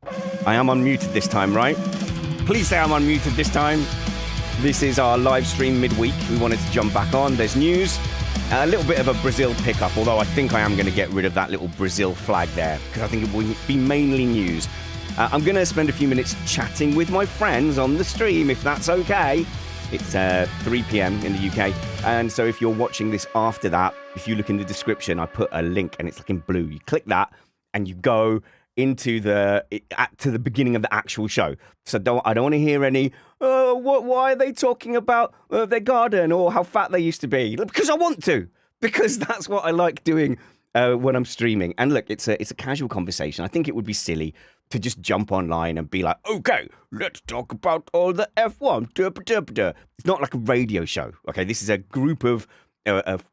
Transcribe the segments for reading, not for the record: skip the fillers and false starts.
I am unmuted this time, right? Please say I'm unmuted this time. This is our live stream midweek. We wanted to jump back on. There's news. A little bit of a Brazil pickup, although I think I am going to get rid of that little Brazil flag there because I think it will be mainly news. I'm going to spend a few minutes chatting with my friends on the stream, if that's okay. It's 3 p.m. in the UK. And so if you're watching this after that, if you look in the description, I put a link and it's like in blue. You click that and you go into to the beginning of the actual show. So I don't want to hear any, why are they talking about their garden or how fat they used to be? Because I want to. Because that's what I like doing when I'm streaming. And look, it's a casual conversation. I think it would be silly to just jump online and be like, okay, let's talk about all the F1. It's not like a radio show. Okay, this is a group of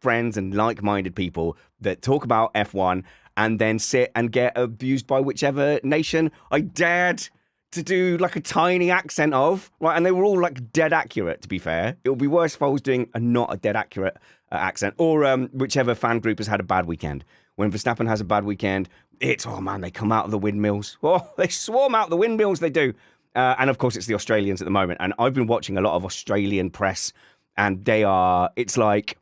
friends and like-minded people that talk about F1 and then sit and get abused by whichever nation I dared to do like a tiny accent of, right? And they were all like dead accurate, to be fair. It would be worse if I was doing not a dead accurate accent, or whichever fan group has had a bad weekend. When Verstappen has a bad weekend, it's, oh man, they come out of the windmills. Oh, they swarm out the windmills, they do. And of course, it's the Australians at the moment. And I've been watching a lot of Australian press, and it's like,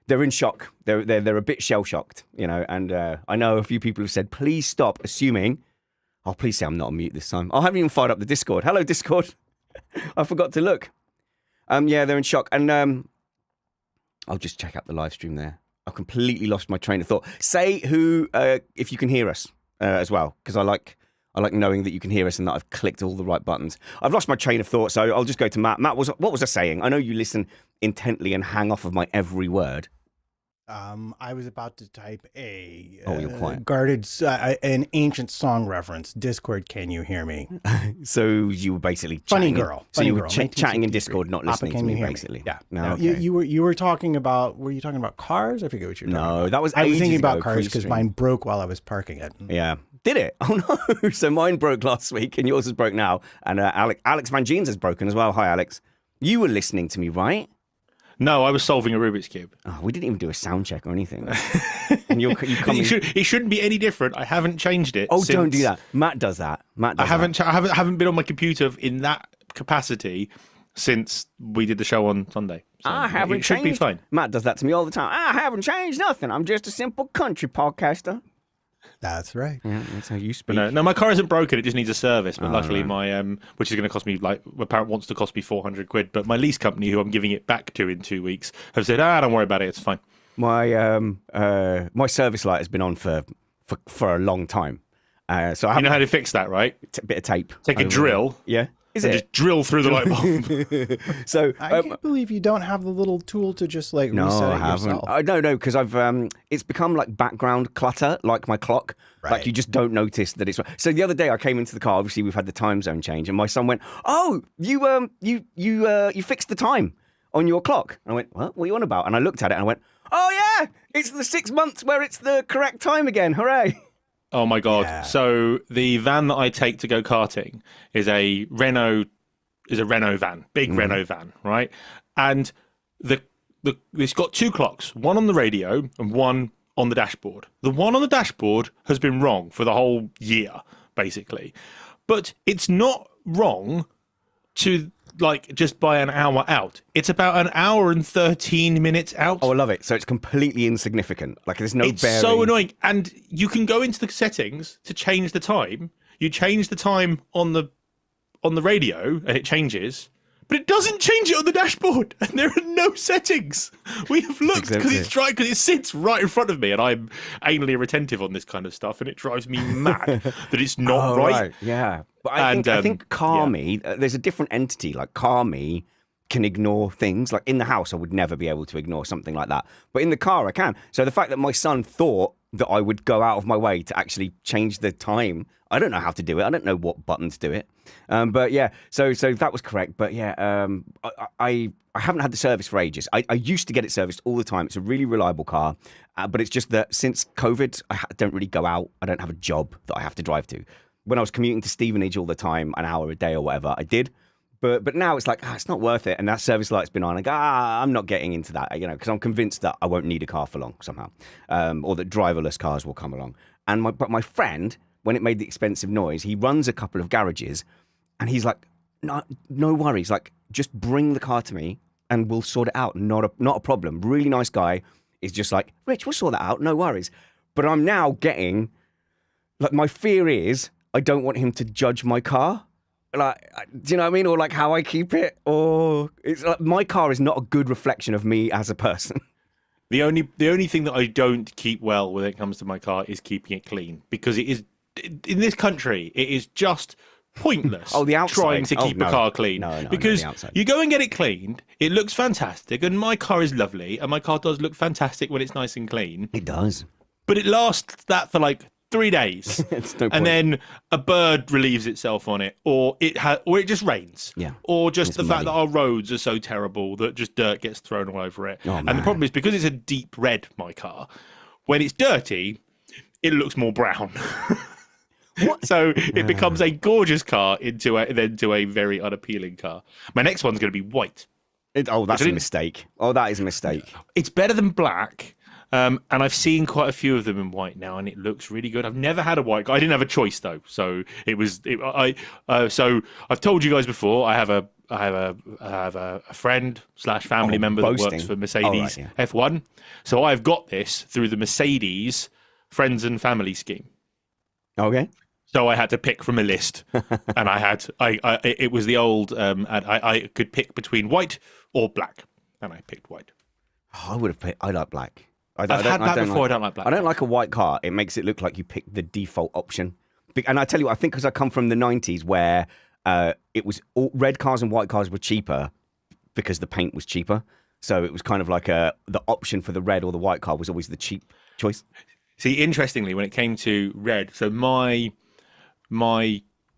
they're in shock. They're a bit shell-shocked, you know. And I know a few people have said, please stop assuming. Oh, please say I'm not on mute this time. I haven't even fired up the Discord. Hello, Discord. I forgot to look. Yeah, they're in shock. And I'll just check out the live stream there. I've completely lost my train of thought. Say who, if you can hear us as well, because I like knowing that you can hear us and that I've clicked all the right buttons. I've lost my train of thought, so I'll just go to Matt. Matt, what was I saying? I know you listen intently and hang off of my every word. I was about to type you're quiet. Guarded, an ancient song reference. Discord, can you hear me? So you were basically funny chatting, girl. So funny you were girl. chatting in Discord, not listening to me, basically. Yeah. No, okay. okay. You were talking about. Were you talking about cars? I forget what you were talking about. No, that was. I was thinking ago, about cars because mine broke while I was parking it. Yeah. Did it? Oh no! So mine broke last week, and yours has broke now. And Alex Vangeen's has broken as well. Hi, Alex. You were listening to me, right? No, I was solving a Rubik's Cube. Oh, we didn't even do a sound check or anything. And It shouldn't be any different. I haven't changed it. Oh, don't do that. Matt does that. I haven't been on my computer in that capacity since we did the show on Sunday. So I haven't it should changed. be fine. Matt does that to me all the time. I haven't changed nothing. I'm just a simple country podcaster. That's right. Yeah, that's how you speak. No, my car isn't broken. It just needs a service. But luckily, my which is going to cost me my parent wants to cost me £400. But my lease company, who I'm giving it back to in 2 weeks, have said, don't worry about it. It's fine. My service light has been on for a long time. So you know how to fix that, right? A bit of tape. Take a drill. Yeah. Just drill through the light bulb. So I can't believe you don't have the little tool to just like reset it yourself. No, because I've it's become like background clutter, like my clock. Right. Like you just don't notice that it's. So the other day I came into the car. Obviously we've had the time zone change, and my son went, "Oh, you fixed the time on your clock." And I went, "What are you on about?" And I looked at it and I went, "Oh yeah, it's the 6 months where it's the correct time again. Hooray!" Oh my God. Yeah. So the van that I take to go karting is a Renault van, big Renault van, right? And it's got two clocks, one on the radio and one on the dashboard. The one on the dashboard has been wrong for the whole year, basically. But it's not wrong to just by an hour out. It's about an hour and 13 minutes out. Oh, I love it. So it's completely insignificant. Like there's no It's bearing. so annoying. And you can go into the settings to change the time. You change the time on the radio and it changes, but it doesn't change it on the dashboard. And there are no settings. We have looked because it sits right in front of me, and I'm anally retentive on this kind of stuff, and it drives me mad that it's not right. Yeah. But I think CarMe, there's a different entity. Like CarMe can ignore things. Like in the house, I would never be able to ignore something like that. But in the car, I can. So the fact that my son thought that I would go out of my way to actually change the time, I don't know how to do it. I don't know what buttons do it. But yeah, so that was correct. But yeah, I haven't had the service for ages. I used to get it serviced all the time. It's a really reliable car. But it's just that since COVID, I don't really go out. I don't have a job that I have to drive to. When I was commuting to Stevenage all the time, an hour a day or whatever, I did. But now it's like, it's not worth it. And that service light's been on. I go, I'm not getting into that, because I'm convinced that I won't need a car for long somehow. Or that driverless cars will come along. But my friend when it made the expensive noise, he runs a couple of garages and he's like, no worries. Like, just bring the car to me and we'll sort it out. Not a problem. Really nice guy. Is just like, Rich, we'll sort that out. No worries. But I'm now getting, like, my fear is I don't want him to judge my car. Like, do you know what I mean? Or like how I keep it. Or it's like my car is not a good reflection of me as a person. The only thing that I don't keep well when it comes to my car is keeping it clean, because it is, in this country, it is just pointless the outside. Trying to keep a car clean. Because you go and get it cleaned, it looks fantastic, and my car is lovely, and my car does look fantastic when it's nice and clean. It does. But it lasts that for like 3 days. And then a bird relieves itself on it, or it just rains. Yeah. Or just it's the muddy. fact that our roads are so terrible that just dirt gets thrown all over it. Oh, and the man. problem is, because it's a deep red, my car, when it's dirty, it looks more brown. So it becomes a gorgeous car into a very unappealing car. My next one's going to be white. That's a mistake. That is a mistake. It's better than black. And I've seen quite a few of them in white now, and it looks really good. I've never had a white car. I didn't have a choice though, so so I've told you guys before. I have a friend / family member that works for Mercedes F1. So I've got this through the Mercedes friends and family scheme. Okay. So I had to pick from a list, and it was the old. I could pick between white or black, and I picked white. I would have picked. I like black. I don't like black. I don't like a white car. It makes it look like you picked the default option. And I tell you, I think because I come from the 90s where it was red cars and white cars were cheaper because the paint was cheaper. So it was kind of like the option for the red or the white car was always the cheap choice. See, interestingly, when it came to red, so my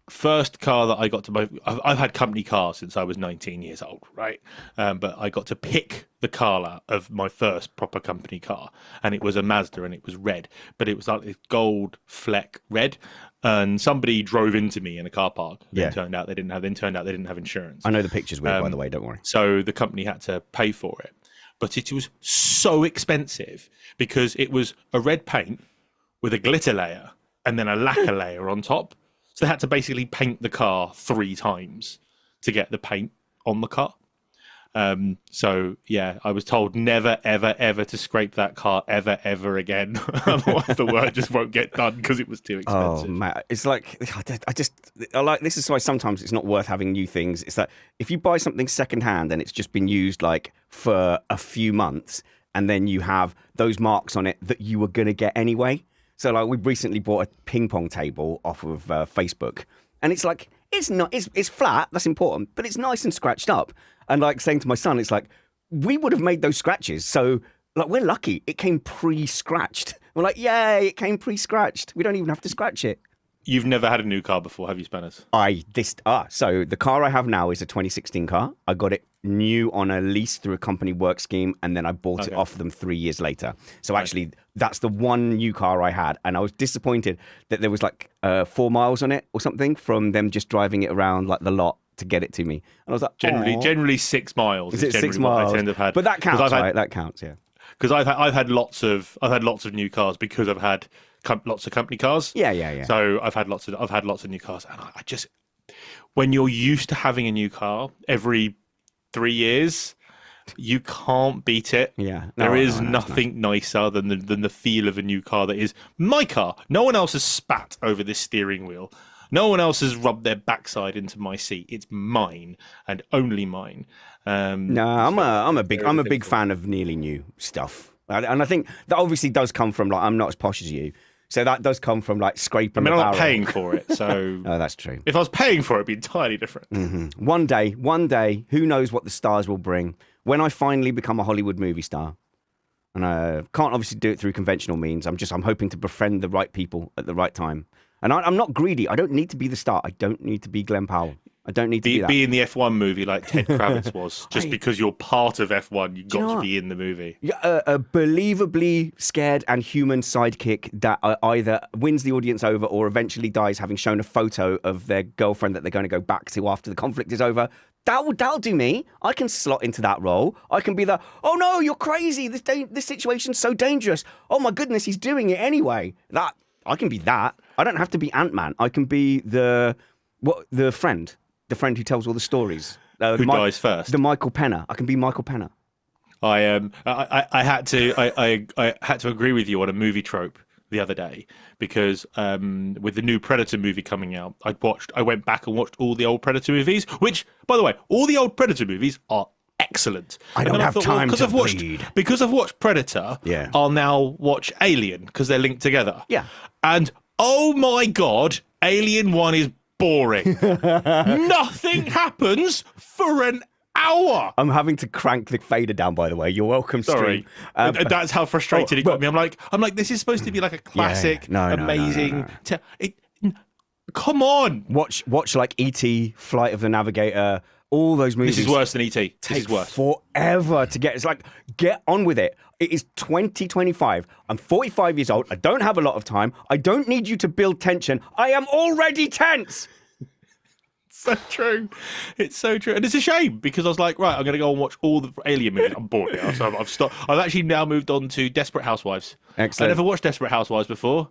first car that I got to, I've had company cars since I was 19 years old, right? But I got to pick the colour of my first proper company car, and it was a Mazda, and it was red, but it was like this gold fleck red. And somebody drove into me in a car park. Then turned out they didn't have insurance. I know the picture's weird, by the way. Don't worry. So the company had to pay for it, but it was so expensive because it was a red paint with a glitter layer and then a lacquer layer on top. So they had to basically paint the car 3 times to get the paint on the car. So yeah, I was told never, ever, ever to scrape that car ever again. Otherwise the work just won't get done because it was too expensive. Oh man, it's like I like this is why sometimes it's not worth having new things. It's that if you buy something secondhand and it's just been used like for a few months, and then you have those marks on it that you were gonna get anyway. So like we recently bought a ping pong table off of Facebook, and it's like it's flat. That's important, but it's nice and scratched up. And like saying to my son, it's like, we would have made those scratches. So like, we're lucky. It came pre-scratched. We're like, yay, it came pre-scratched. We don't even have to scratch it. You've never had a new car before, have you, Spanners? So the car I have now is a 2016 car. I got it new on a lease through a company work scheme, and then I bought it off them 3 years later. So actually, that's the one new car I had, and I was disappointed that there was like 4 miles on it or something from them just driving it around like the lot to get it to me. And I was like, generally 6 miles. Is it 6 miles? I tend to have had. But that counts, right? That counts, yeah. Because I've had lots of new cars because I've had lots of company cars. Yeah. So I've had lots of new cars, and I just, when you're used to having a new car every 3 years, you can't beat it. Yeah, there is nothing nicer than the feel of a new car that is my car. No one else has spat over this steering wheel. No one else has rubbed their backside into my seat. It's mine and only mine. I'm a big fan of nearly new stuff, and I think that obviously does come from like I'm not as posh as you, so that does come from like scraping. I'm not paying for it, so oh, that's true. If I was paying for it, it'd be entirely different. Mm-hmm. One day, who knows what the stars will bring when I finally become a Hollywood movie star. And I can't obviously do it through conventional means. I'm hoping to befriend the right people at the right time. And I'm not greedy. I don't need to be the star. I don't need to be Glenn Powell. I don't need to be that. Be in the F1 movie like Ted Kravitz was. Just because you're part of F1, you've got to be in the movie. A believably scared and human sidekick that either wins the audience over or eventually dies having shown a photo of their girlfriend that they're going to go back to after the conflict is over. That'll do me. I can slot into that role. I can be the, oh no, you're crazy. This situation's so dangerous. Oh my goodness, he's doing it anyway. I can be that. I don't have to be Ant-Man. I can be the friend who tells all the stories. Who dies first? The Michael Penner. I can be Michael Penner. I had to agree with you on a movie trope the other day because with the new Predator movie coming out, I went back and watched all the old Predator movies, which, by the way, all the old Predator movies are excellent. I don't have time to bleed. Because I've watched Predator, I'll now watch Alien because they're linked together. Yeah. And oh my God, Alien 1 is boring. Nothing happens for an hour. I'm having to crank the fader down, by the way. You're welcome, stream. Sorry. That's how frustrated it got me. I'm like, this is supposed to be like a classic, amazing. Come on. Watch like E.T., Flight of the Navigator, all those movies. This is worse than E.T. Take forever to get. It's like, get on with it. It is 2025. I'm 45 years old. I don't have a lot of time. I don't need you to build tension. I am already tense. So true. It's so true. And it's a shame because I was like, right, I'm going to go and watch all the Alien movies. I'm bored now. So I've stopped. I've actually now moved on to Desperate Housewives. Excellent. I never watched Desperate Housewives before.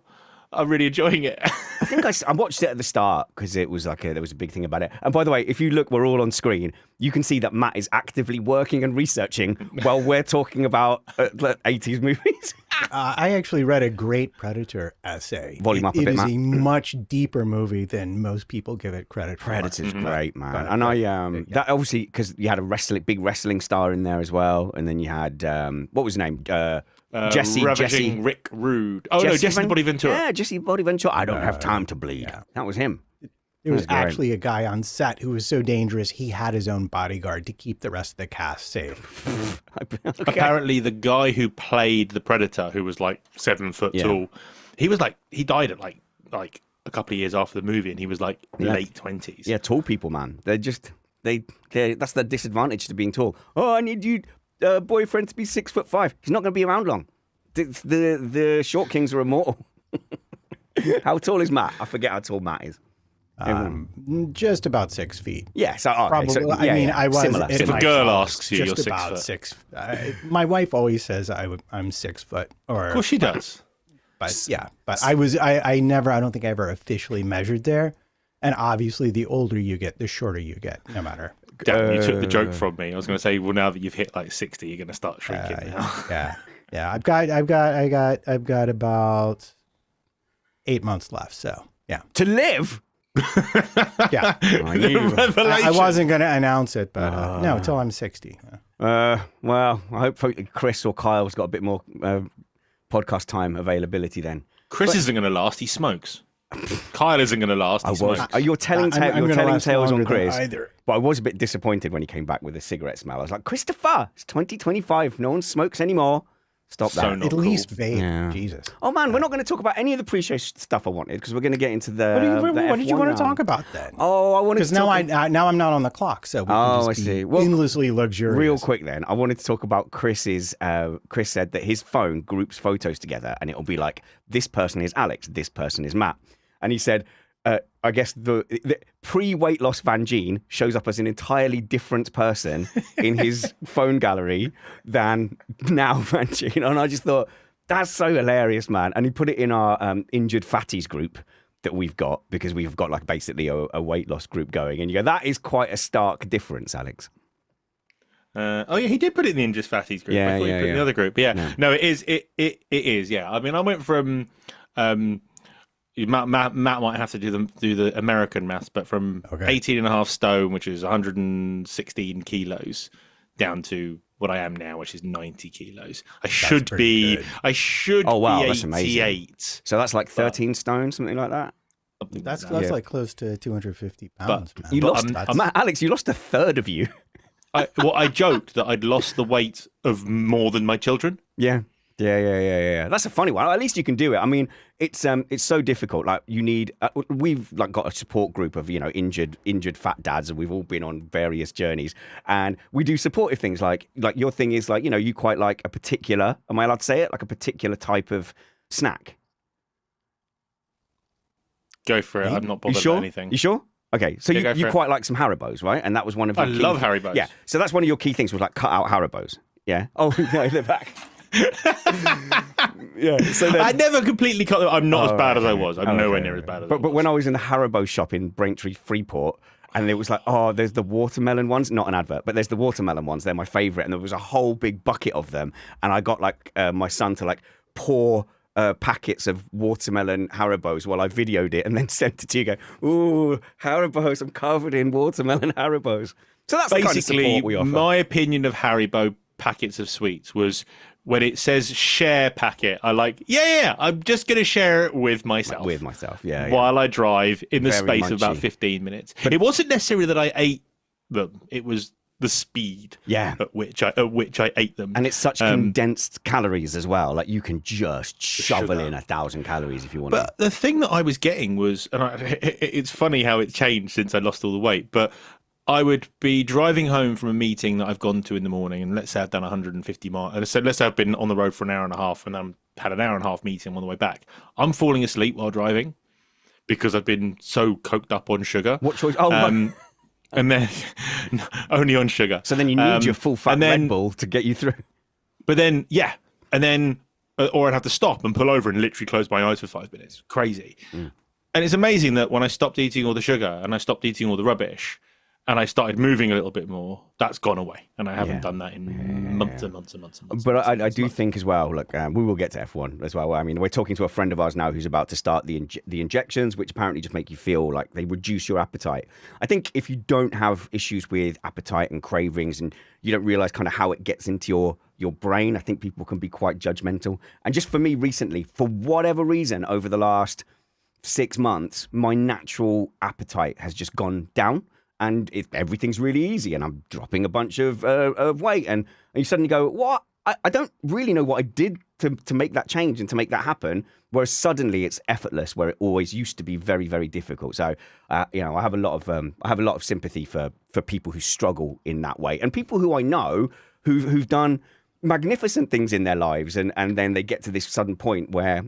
I'm really enjoying it. I think I watched it at the start because it was like there was a big thing about it. And by the way, if you look, we're all on screen. You can see that Matt is actively working and researching while we're talking about 80s movies. I actually read a great Predator essay. Volume up a bit, bit, It is Matt. a much deeper movie than most people give it credit for. Predator's great, man. And that obviously because you had a big wrestling star in there as well, and then you had what was his name? Jesse Rick Rude. Oh no, Jesse Body Ventura. Yeah, Jesse Body Ventura. I don't have time to bleed. Yeah. That was him. There was actually a guy on set who was so dangerous he had his own bodyguard to keep the rest of the cast safe. Okay. Apparently, the guy who played the Predator, who was like 7 foot tall, he died at like a couple of years after the movie, and he was like late 20s. Yeah, tall people, man. They're just that's the disadvantage to being tall. Oh, I need you boyfriend to be 6'5". He's not going to be around long. The short kings are immortal. How tall is Matt? I forget how tall Matt is. Just about 6 feet. Yeah, so Probably. So, I mean, I was. similar. If a girl asks you, just you're about 6 foot. 6. My wife always says I'm 6 foot. Of course she does. But yeah, but I don't think I ever officially measured there. And obviously, the older you get, the shorter you get, no matter. Damn, you took the joke from me. I was going to say, well, now that you've hit like 60, you're going to start shrinking now. Yeah. I've got about 8 months left. So yeah, to live. Yeah. I wasn't going to announce it, but no, until I'm 60. Well, I hope Chris or Kyle's got a bit more podcast time availability then. Chris isn't going to last. He smokes. Kyle isn't going to last. You're telling tales on Chris. Either. But I was a bit disappointed when he came back with a cigarette smell. I was like, Christopher, it's 2025. No one smokes anymore. Stop that. At least vape. Yeah. Jesus. Oh, man, we're not going to talk about any of the pre-show stuff I wanted because we're going to get into the What did you want to talk about then? Oh, I wanted to talk... Because now I'm not on the clock, so we can just be endlessly luxurious. Real quick then, I wanted to talk about Chris's... Chris said that his phone groups photos together and it'll be like, this person is Alex, this person is Matt. And he said... I guess the pre-weight loss Vangeen shows up as an entirely different person in his phone gallery than now Vangeen. And I just thought, that's so hilarious, man. And he put it in our injured fatties group that we've got because we've got like basically a weight loss group going. And you go, that is quite a stark difference, Alex. He did put it in the injured fatties group. Yeah, I thought he put it in the other group. Yeah. No, it is. It is. Yeah. I mean, I went from... Matt might have to do the American maths, but from 18.5 stone, which is 116 kilos, down to what I am now, which is 90 kilos. I should be 88. That's amazing. So that's like 13 stone, something like that. That's like close to 250 pounds. Alex, you lost a third of you. I joked that I'd lost the weight of more than my children. Yeah. Yeah. That's a funny one. At least you can do it. I mean, it's so difficult. Like you need. We've like got a support group of injured fat dads, and we've all been on various journeys, and we do supportive things. Like your thing is like you quite like a particular. Am I allowed to say it? Like a particular type of snack. Go for it. I'm not bothered about anything. You sure? Okay, so you quite like some Haribos, right? And that was one of your key... love Haribos. Yeah, so that's one of your key things was like cut out Haribos. Yeah. Oh no, they're back. Yeah. So then, I never completely cut them. I'm not as bad as I was. I'm nowhere okay. near as bad as I But was. when I was in the Haribo shop in Braintree, Freeport, and it was like, oh, there's the watermelon ones. Not an advert, but there's the watermelon ones. They're my favourite. And there was a whole big bucket of them. And I got like my son to like pour packets of watermelon Haribos while I videoed it and then sent it to you. Go, ooh, Haribos! I'm covered in watermelon Haribos. So that's the kind of support we offer. My opinion of Haribo packets of sweets was when it says share packet. I like, I'm just going to share it with myself. Yeah. While I drive in the Very space of about munchy. 15 minutes. But it wasn't necessarily that I ate them. It was the speed at which I ate them. And it's such condensed calories as well. Like you can just shovel in 1,000 calories if you want. But the thing that I was getting was, and it's funny how it changed since I lost all the weight, but I would be driving home from a meeting that I've gone to in the morning, and let's say I've done 150 miles. So let's say I've been on the road for an hour and a half, and I've had an hour and a half meeting on the way back. I'm falling asleep while driving because I've been so coked up on sugar. What choice? Oh, and then only on sugar. So then you need your full fat Red Bull to get you through. But then, or I'd have to stop and pull over and literally close my eyes for 5 minutes. Crazy. And it's amazing that when I stopped eating all the sugar and I stopped eating all the rubbish, and I started moving a little bit more, that's gone away. And I haven't done that in months and months and months and months. But I do think as well, look, we will get to F1 as well. I mean, we're talking to a friend of ours now who's about to start the injections, which apparently just make you feel like they reduce your appetite. I think if you don't have issues with appetite and cravings and you don't realize kind of how it gets into your brain, I think people can be quite judgmental. And just for me recently, for whatever reason, over the last 6 months, my natural appetite has just gone down. And everything's really easy, and I'm dropping a bunch of weight, and you suddenly go, what? I don't really know what I did to make that change and to make that happen. Whereas suddenly it's effortless, where it always used to be very, very difficult. So, I have a lot of sympathy for people who struggle in that way, and people who I know who've done magnificent things in their lives, and then they get to this sudden point where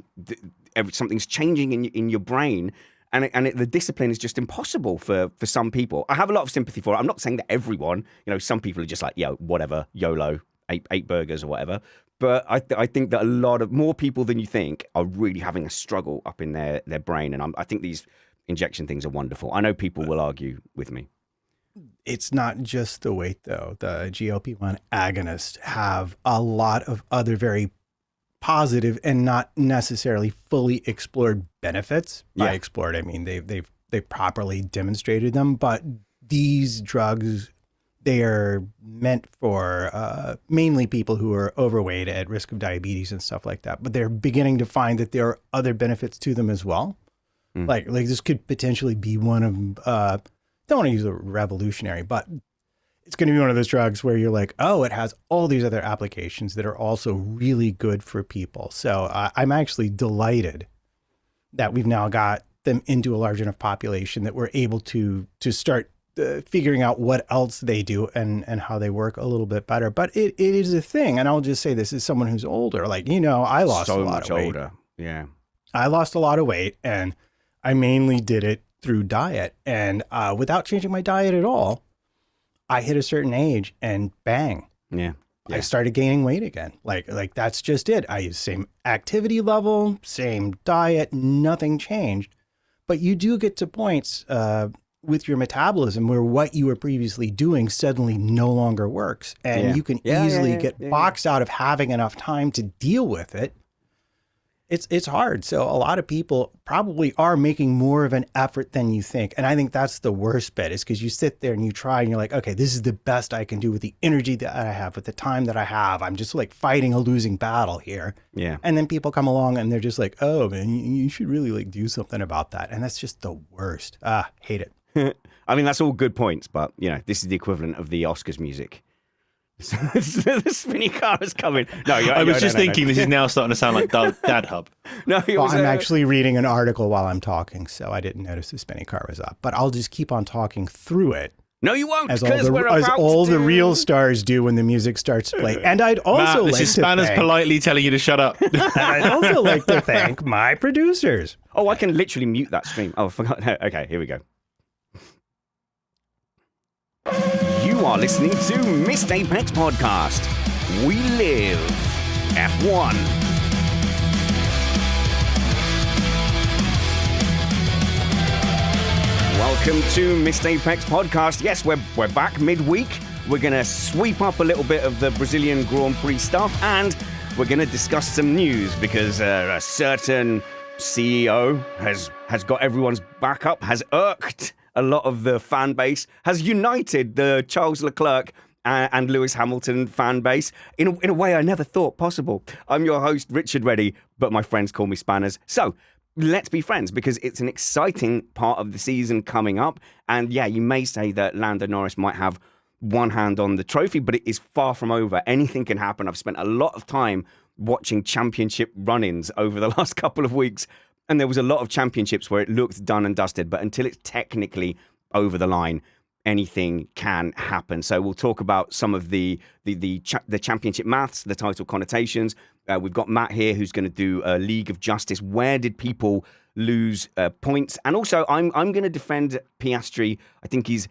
something's changing in your brain. And the discipline is just impossible for some people. I have a lot of sympathy for it. I'm not saying that everyone, some people are just like, whatever, YOLO, eight burgers or whatever. But I think that more people than you think are really having a struggle up in their brain. And I think these injection things are wonderful. I know people will argue with me. It's not just the weight, though. The GLP-1 agonists have a lot of other very positive and not necessarily fully explored benefits. By explored, I mean they've properly demonstrated them. But these drugs, they are meant for mainly people who are overweight, at risk of diabetes and stuff like that. But they're beginning to find that there are other benefits to them as well. Like this could potentially be one of don't want to use the revolutionary, but it's going to be one of those drugs where you're like, oh, it has all these other applications that are also really good for people. So I'm actually delighted that we've now got them into a large enough population that we're able to start figuring out what else they do and how they work a little bit better. But it is a thing. And I'll just say this as someone who's older. Like, I lost a lot of weight. So much older. Yeah. I lost a lot of weight, and I mainly did it through diet. And without changing my diet at all, I hit a certain age and bang. Yeah. I started gaining weight again. Like that's just it. I use same activity level, same diet, nothing changed. But you do get to points with your metabolism where what you were previously doing suddenly no longer works. And you can easily get boxed out of having enough time to deal with it. It's hard. So a lot of people probably are making more of an effort than you think. And I think that's the worst bit, is because you sit there and you try and you're like, okay, this is the best I can do with the energy that I have, with the time that I have. I'm just like fighting a losing battle here. Yeah. And then people come along and they're just like, oh man, you should really like do something about that. And that's just the worst. Hate it. I mean, that's all good points, but this is the equivalent of the Oscars music. The spinny car is coming. No, I was just thinking this is now starting to sound like Dad Hub. No, I'm actually reading an article while I'm talking, so I didn't notice the spinny car was up. But I'll just keep on talking through it. No, you won't, as all the real stars do when the music starts to play. And I'd also Matt, this is Spanner's politely telling you to shut up. I'd also like to thank my producers. Oh, I can literally mute that stream. Oh, I forgot. Okay, here we go. You are listening to Missed Apex Podcast. We live F1. Welcome to Missed Apex Podcast. Yes, we're back midweek. We're going to sweep up a little bit of the Brazilian Grand Prix stuff, and we're going to discuss some news because a certain CEO has got everyone's back up, has irked a lot of the fan base, has united the Charles Leclerc and Lewis Hamilton fan base in a way I never thought possible. I'm your host, Richard Reddy, but my friends call me Spanners. So let's be friends because it's an exciting part of the season coming up. And yeah, you may say that Lando Norris might have one hand on the trophy, but it is far from over. Anything can happen. I've spent a lot of time watching championship run-ins over the last couple of weeks, and there was a lot of championships where it looked done and dusted, but until it's technically over the line, anything can happen. So we'll talk about some of the championship maths, the title connotations. We've got Matt here who's going to do a League of Justice. Where did people lose points? And also, I'm going to defend Piastri. I think he's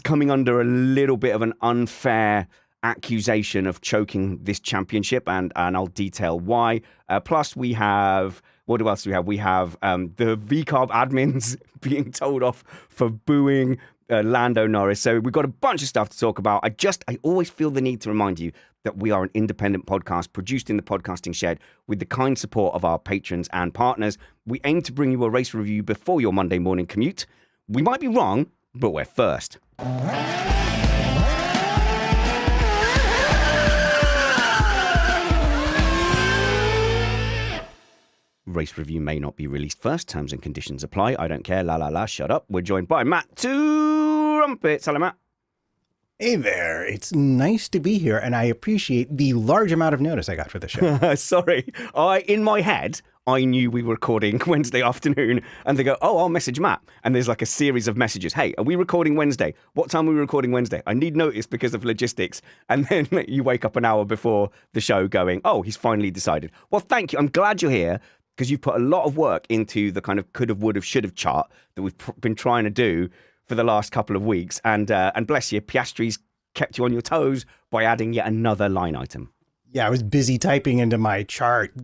coming under a little bit of an unfair accusation of choking this championship, and I'll detail why. Plus, we have... What else do we have? We have the VCARB admins being told off for booing Lando Norris. So we've got a bunch of stuff to talk about. I always feel the need to remind you that we are an independent podcast produced in the podcasting shed with the kind support of our patrons and partners. We aim to bring you a race review before your Monday morning commute. We might be wrong, but we're first. Race review may not be released first. Terms and conditions apply. I don't care. La la la. Shut up. We're joined by Matt Trumpets. Hello, Matt. Hey there. It's nice to be here, and I appreciate the large amount of notice I got for the show. Sorry. In my head, I knew we were recording Wednesday afternoon, and they go, oh, I'll message Matt. And there's like a series of messages. Hey, are we recording Wednesday? What time are we recording Wednesday? I need notice because of logistics. And then you wake up an hour before the show going, oh, he's finally decided. Well, thank you. I'm glad you're here, because you've put a lot of work into the kind of could have, would have, should have chart that we've been trying to do for the last couple of weeks. And bless you, Piastri's kept you on your toes by adding yet another line item. Yeah, I was busy typing into my chart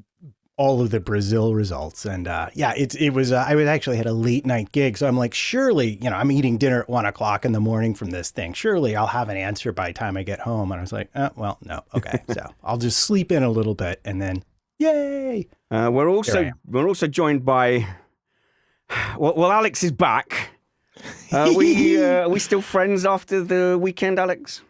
all of the Brazil results. And it was, I was actually had a late night gig. So I'm like, surely, I'm eating dinner at 1 o'clock in the morning from this thing. Surely I'll have an answer by the time I get home. And I was like, well, no. Okay. So I'll just sleep in a little bit and then yay. We're also joined by, well, Alex is back. Are we still friends after the weekend, Alex?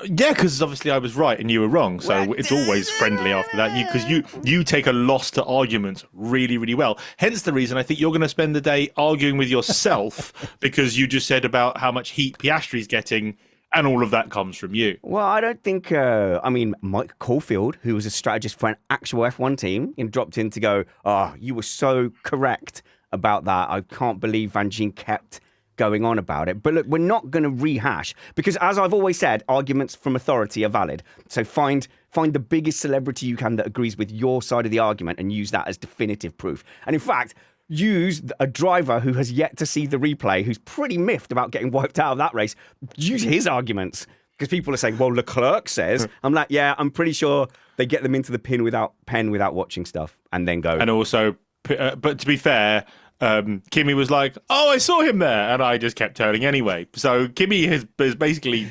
Yeah, because obviously I was right and you were wrong, so it's always friendly after that. Because you take a loss to arguments really, really well. Hence the reason I think you're going to spend the day arguing with yourself because you just said about how much heat Piastri's getting. And all of that comes from you. Well, I don't think, Mike Caulfield, who was a strategist for an actual F1 team, dropped in to go, you were so correct about that. I can't believe Vangeen kept going on about it. But look, we're not going to rehash because, as I've always said, arguments from authority are valid. So find the biggest celebrity you can that agrees with your side of the argument and use that as definitive proof. And in fact, use a driver who has yet to see the replay, who's pretty miffed about getting wiped out of that race, use his arguments. Because people are saying, well, Leclerc says. I'm like, yeah, I'm pretty sure they get them into the pen without watching stuff and then go. And also, but to be fair, Kimi was like, oh, I saw him there. And I just kept turning anyway. So Kimi actually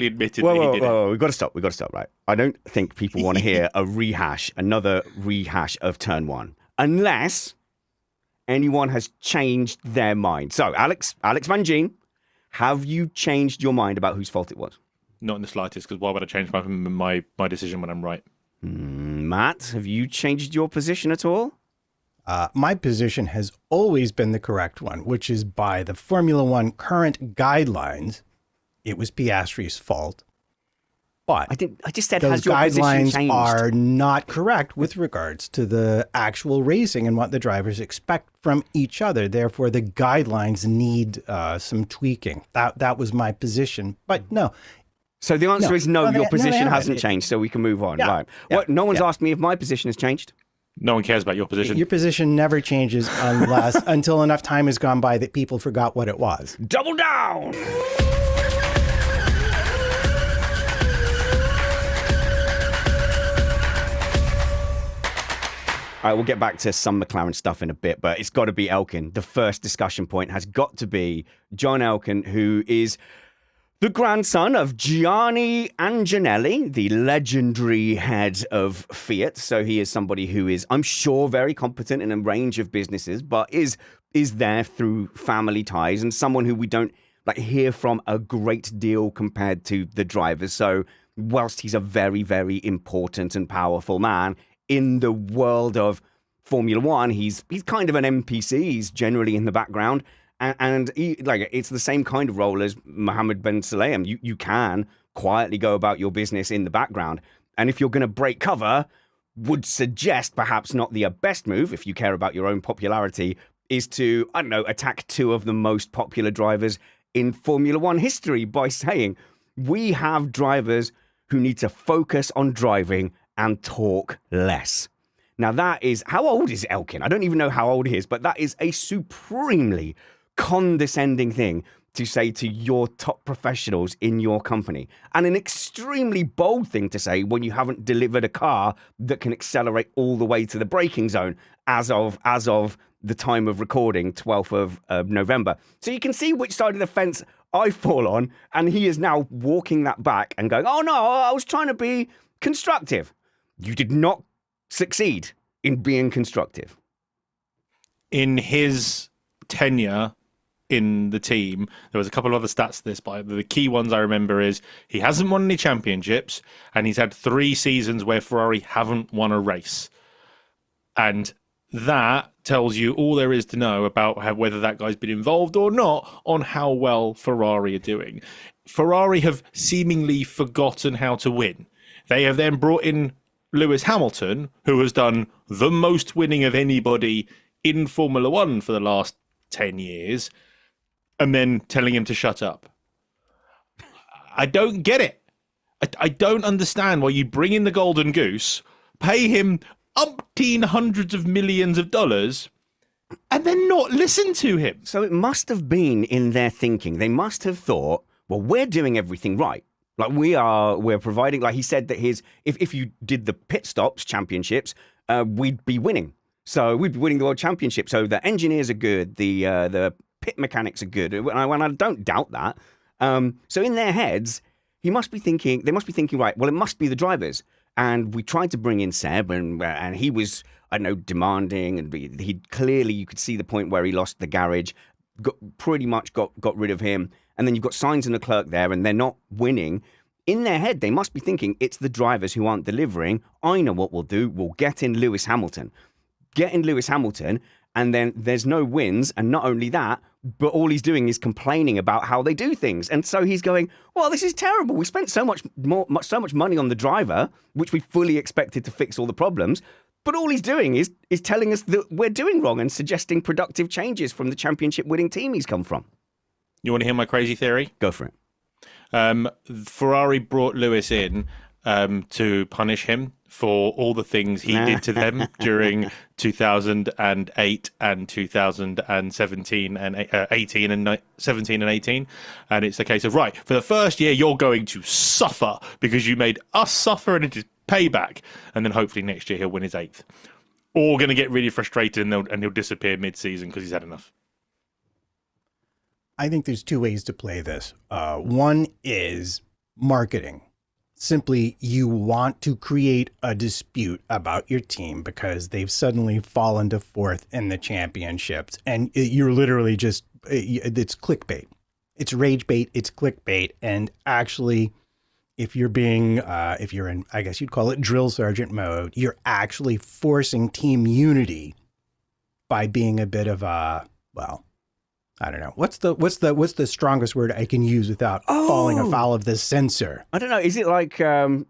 admitted that he did it. We've got to stop, right? I don't think people want to hear another rehash of turn one. Unless anyone has changed their mind. So, Alex Vangeen, have you changed your mind about whose fault it was? Not in the slightest, because why would I change my decision when I'm right? Matt, have you changed your position at all? My position has always been the correct one, which is by the Formula One current guidelines, it was Piastri's fault. But I just said, those has your position guidelines changed? are not correct with regards to the actual racing and what the drivers expect from each other. Therefore, the guidelines need some tweaking. That was my position. But no. So the answer is no, your position hasn't changed, so we can move on. Yeah, right. Yeah, no one's asked me if my position has changed. No one cares about your position. Your position never changes until enough time has gone by that people forgot what it was. Double down! All right, we'll get back to some McLaren stuff in a bit, but it's got to be Elkin. The first discussion point has got to be John Elkin, who is the grandson of Gianni Antonelli, the legendary head of Fiat. So he is somebody who is, I'm sure, very competent in a range of businesses, but is there through family ties, and someone who we don't hear from a great deal compared to the drivers. So whilst he's a very, very important and powerful man in the world of Formula One, he's kind of an NPC. He's generally in the background, and he, it's the same kind of role as Mohammed Ben Sulayem. You can quietly go about your business in the background, and if you're going to break cover, would suggest perhaps not the best move if you care about your own popularity is to, I don't know, attack two of the most popular drivers in Formula One history by saying, we have drivers who need to focus on driving and talk less. Now that is, how old is Elkin? I don't even know how old he is, but that is a supremely condescending thing to say to your top professionals in your company, and an extremely bold thing to say when you haven't delivered a car that can accelerate all the way to the braking zone as of the time of recording, 12th of November. So you can see which side of the fence I fall on, and he is now walking that back and going, oh no, I was trying to be constructive. You did not succeed in being constructive. In his tenure in the team, there was a couple of other stats to this, but the key ones I remember is he hasn't won any championships, and he's had 3 seasons where Ferrari haven't won a race. And that tells you all there is to know about whether that guy's been involved or not on how well Ferrari are doing. Ferrari have seemingly forgotten how to win. They have then brought in Lewis Hamilton, who has done the most winning of anybody in Formula One for the last 10 years, and then telling him to shut up. I don't get it. I don't understand why you bring in the golden goose, pay him umpteen hundreds of millions of dollars, and then not listen to him. So it must have been in their thinking. They must have thought, well, we're doing everything right. We're providing, he said that if you did the pit stops championships, we'd be winning. So we'd be winning the world championship. So the engineers are good, the pit mechanics are good. And I don't doubt that. So in their heads, they must be thinking, right, well, it must be the drivers. And we tried to bring in Seb, and he was, I don't know, demanding, and he clearly, you could see the point where he lost the garage, pretty much got rid of him. And then you've got Sainz and Leclerc there, and they're not winning. In their head, they must be thinking, it's the drivers who aren't delivering. I know what we'll do. We'll get in Lewis Hamilton. And then there's no wins. And not only that, but all he's doing is complaining about how they do things. And so he's going, well, this is terrible. We spent so much money on the driver, which we fully expected to fix all the problems. But all he's doing is telling us that we're doing wrong and suggesting productive changes from the championship winning team he's come from. You want to hear my crazy theory? Go for it. Ferrari brought Lewis in to punish him for all the things he did to them during 2008 and 2017 and 18 and 17 and 18. And it's a case of, right, for the first year, you're going to suffer because you made us suffer, and it is payback. And then hopefully next year he'll win his 8th. Or going to get really frustrated and he'll disappear mid-season because he's had enough. I think there's 2 ways to play this. One is marketing. Simply, you want to create a dispute about your team because they've suddenly fallen to 4th in the championships. And you're literally just, it's clickbait. It's rage bait, it's clickbait. And actually, if you're in, I guess you'd call it drill sergeant mode, you're actually forcing team unity by being a bit of a, well, I don't know. What's the strongest word I can use without falling afoul of the censor? I don't know. Is it like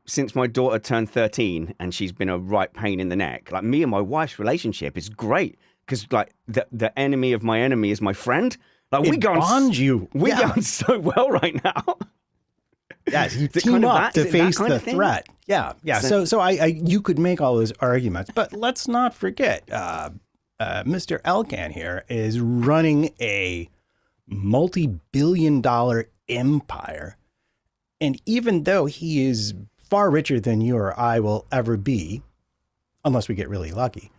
since my daughter turned 13 and she's been a right pain in the neck? Like, me and my wife's relationship is great because the enemy of my enemy is my friend. Like, we go on so well right now. Yes, you team up to face the threat. Yeah. So you could make all those arguments, but let's not forget. Mr. Elkan here is running a multi-billion-dollar empire. And even though he is far richer than you or I will ever be, unless we get really lucky,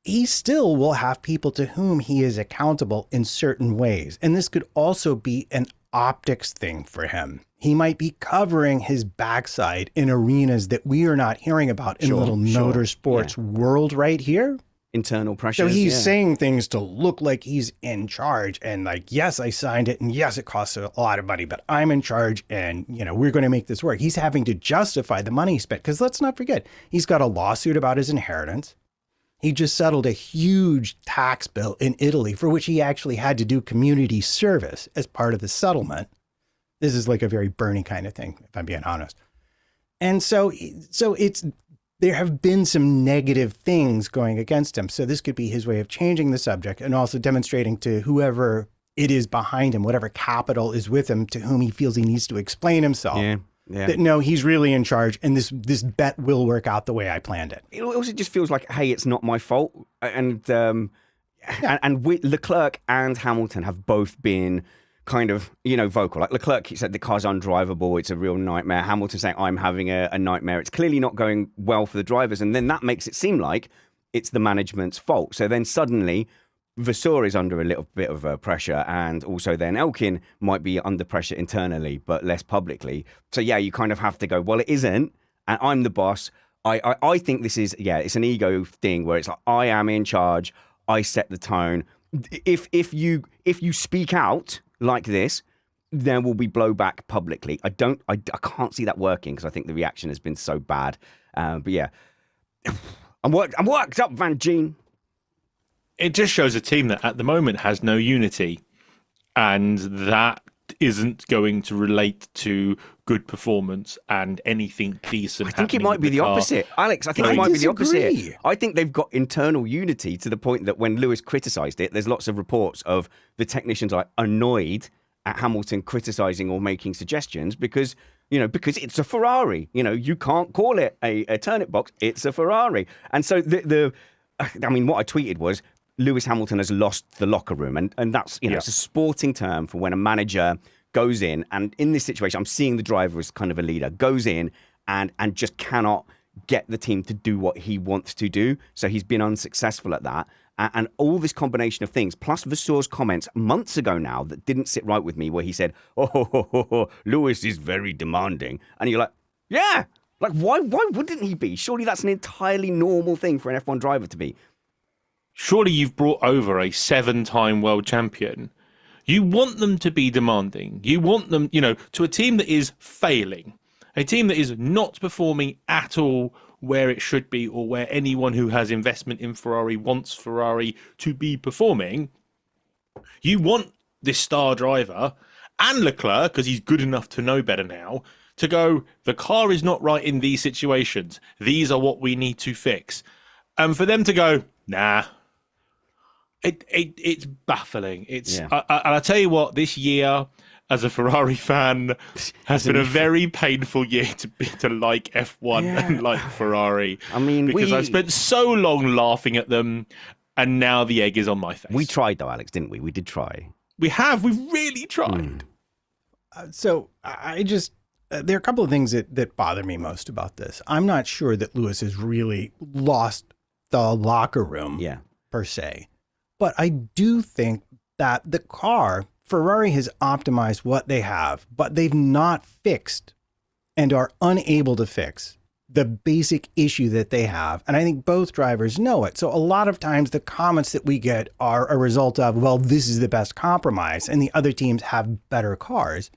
he still will have people to whom he is accountable in certain ways. And this could also be an optics thing for him. He might be covering his backside in arenas that we are not hearing about in the little motorsports world right here. Internal pressures. So he's saying things to look like he's in charge and like, yes, I signed it. And yes, it costs a lot of money, but I'm in charge and, you know, we're going to make this work. He's having to justify the money he spent because let's not forget, he's got a lawsuit about his inheritance. He just settled a huge tax bill in Italy for which he actually had to do community service as part of the settlement. This is like a very Bernie kind of thing, if I'm being honest. And so there have been some negative things going against him. So this could be his way of changing the subject and also demonstrating to whoever it is behind him, whatever capital is with him, to whom he feels he needs to explain himself. That no, he's really in charge, and this bet will work out the way I planned it. It also just feels like, hey, it's not my fault. And Leclerc and Hamilton have both been kind of, vocal. Like Leclerc said the car's undrivable, it's a real nightmare. Hamilton saying I'm having a nightmare. It's clearly not going well for the drivers. And then that makes it seem like it's the management's fault. So then suddenly Vasseur is under a little bit of pressure, and also then Elkin might be under pressure internally, but less publicly. So yeah, you kind of have to go, well, it isn't, and I'm the boss. I think this is, it's an ego thing where it's like, I am in charge, I set the tone. If you speak out like this, there will be blowback publicly. I can't see that working because I think the reaction has been so bad. But yeah, I'm worked up, Vangeen. It just shows a team that at the moment has no unity, and that isn't going to relate to good performance and anything decent. I think it might be the opposite, Alex. I think it might be the opposite. I think they've got internal unity to the point that when Lewis criticised it, there's lots of reports of the technicians like annoyed at Hamilton criticising or making suggestions because it's a Ferrari. You can't call it a turnip box. It's a Ferrari, and so what I tweeted was, Lewis Hamilton has lost the locker room. And that's, it's a sporting term for when a manager goes in. And in this situation, I'm seeing the driver as kind of a leader, goes in and just cannot get the team to do what he wants to do. So he's been unsuccessful at that. And all this combination of things, plus Vasseur's comments months ago now that didn't sit right with me, where he said, Lewis is very demanding. And you're like, yeah, like why wouldn't he be? Surely that's an entirely normal thing for an F1 driver to be. Surely you've brought over a 7-time world champion. You want them to be demanding. You want them, to a team that is failing, a team that is not performing at all where it should be or where anyone who has investment in Ferrari wants Ferrari to be performing. You want this star driver and Leclerc, because he's good enough to know better now, to go, the car is not right in these situations. These are what we need to fix. And for them to go, nah. It's baffling. I'll tell you what, this year as a Ferrari fan has been a very painful year to like F1 and like Ferrari. Because I spent so long laughing at them, and now the egg is on my face. We tried though, Alex, didn't we? We did try. We really tried. So I just there are a couple of things that bother me most about this. I'm not sure that Lewis has really lost the locker room per se. But I do think that the car, Ferrari has optimized what they have, but they've not fixed and are unable to fix the basic issue that they have. And I think both drivers know it. So a lot of times the comments that we get are a result of, well, this is the best compromise and the other teams have better cars.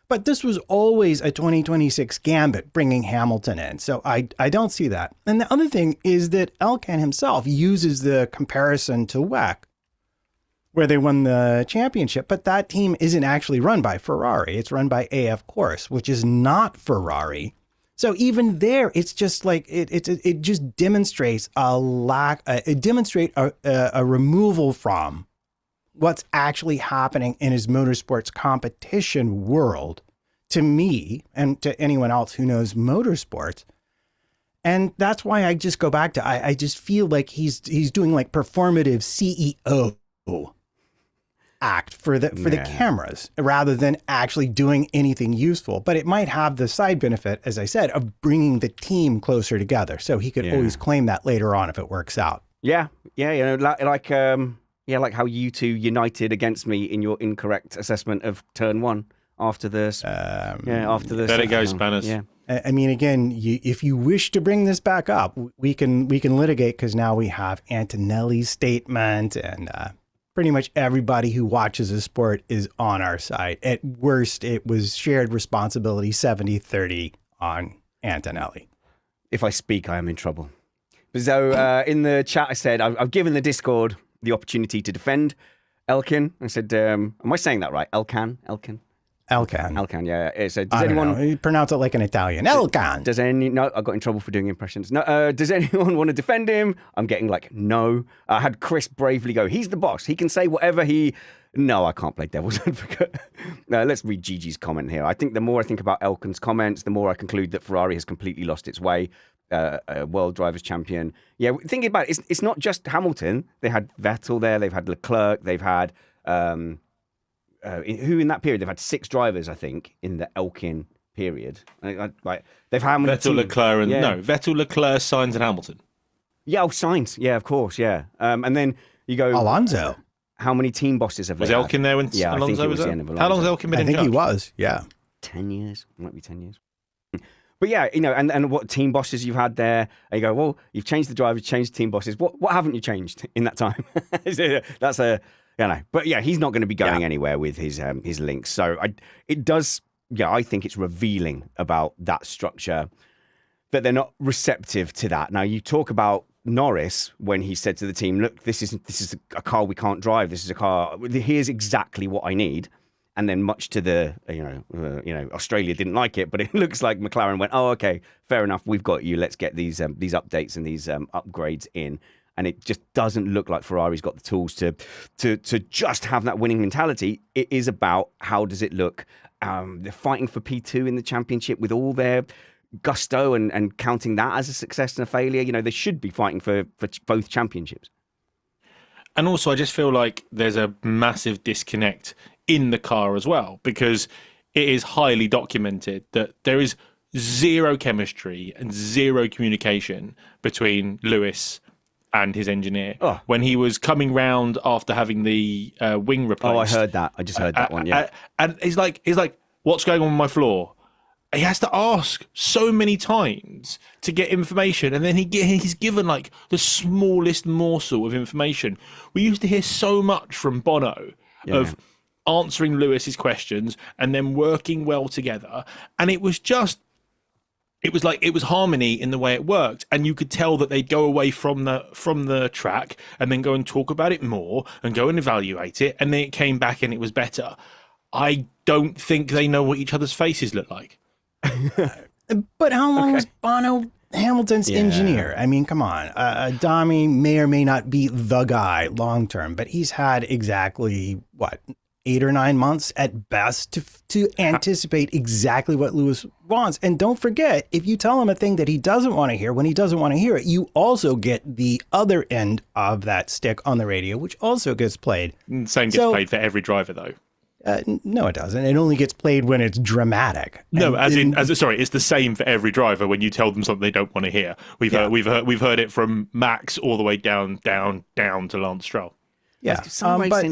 But this was always a 2026 gambit bringing Hamilton in. So I don't see that. And the other thing is that Elkan himself uses the comparison to WEC, where they won the championship. But that team isn't actually run by Ferrari. It's run by AF Corse, which is not Ferrari. So even there, it's just like it just demonstrates a removal from what's actually happening in his motorsports competition world, to me and to anyone else who knows motorsports. And that's why I just go back to, I just feel like he's doing like performative CEO act for the cameras rather than actually doing anything useful. But it might have the side benefit, as I said, of bringing the team closer together. So he could always claim that later on if it works out. Yeah, like like how you two united against me in your incorrect assessment of turn one after the There it goes, Spanners. Yeah. I mean, again, if you wish to bring this back up, we can litigate, because now we have Antonelli's statement, and pretty much everybody who watches the sport is on our side. At worst, it was shared responsibility 70-30 on Antonelli. If I speak, I am in trouble. So in the chat, I said, I've given the Discord the opportunity to defend Elkin. I said, am I saying that right? Elkan, yeah. It said, does anyone you pronounce it like an Italian? Elkan. No, I got in trouble for doing impressions. No, does anyone want to defend him? I'm getting like, no. I had Chris bravely go, he's the boss. He can say whatever No, I can't play devil's advocate. Let's read Gigi's comment here. I think the more I think about Elkan's comments, the more I conclude that Ferrari has completely lost its way. World Drivers' Champion. Yeah, thinking about it, it's not just Hamilton. They had Vettel there. They've had Leclerc. They've had... who in that period? They've had 6 drivers, I think, in the Elkin period. They've had how many Vettel, Leclerc, and Vettel, Leclerc, Sainz, and Hamilton. Yeah, Sainz. Yeah, of course. Yeah, and then you go Alonso. How many team bosses have was they Elkin had? there when Alonso was there? How long's Elkin been in charge? I think he was. Yeah, 10 years. It might be 10 years. But yeah, and what team bosses you've had there? And you go, well, you've changed the drivers, changed the team bosses. What haven't you changed in that time? That's a. But yeah, he's not going to be going anywhere with his links. So I think it's revealing about that structure that they're not receptive to that. Now you talk about Norris when he said to the team, "Look, this is a car we can't drive. This is a car. Here's exactly what I need." And then, much to the Australia didn't like it, but it looks like McLaren went, "Oh, okay, fair enough. We've got you. Let's get these updates and these upgrades in." And it just doesn't look like Ferrari's got the tools to just have that winning mentality. It is about how does it look. They're fighting for P2 in the championship with all their gusto and counting that as a success and a failure. They should be fighting for both championships. And also, I just feel like there's a massive disconnect in the car as well, because it is highly documented that there is zero chemistry and zero communication between Lewis and his engineer. When he was coming round after having the wing replaced. Oh, I heard that. I just heard that one, yeah. And he's like, what's going on with my floor? He has to ask so many times to get information, and then he's given like the smallest morsel of information. We used to hear so much from Bono of answering Lewis's questions and then working well together, and it was harmony in the way it worked, and you could tell that they'd go away from the track and then go and talk about it more and go and evaluate it, and then it came back and it was better. I don't think they know what each other's faces look like. But how long was Bono Hamilton's engineer? I mean, come on. Adami may or may not be the guy long term, but he's had exactly 8 or 9 months at best to anticipate exactly what Lewis wants. And don't forget, if you tell him a thing that he doesn't want to hear when he doesn't want to hear it, you also get the other end of that stick on the radio, which also gets played. Same gets played for every driver, though. No, it doesn't. It only gets played when it's dramatic. No, it's the same for every driver when you tell them something they don't want to hear. We've heard it from Max all the way down to Lance Stroll. Yeah, but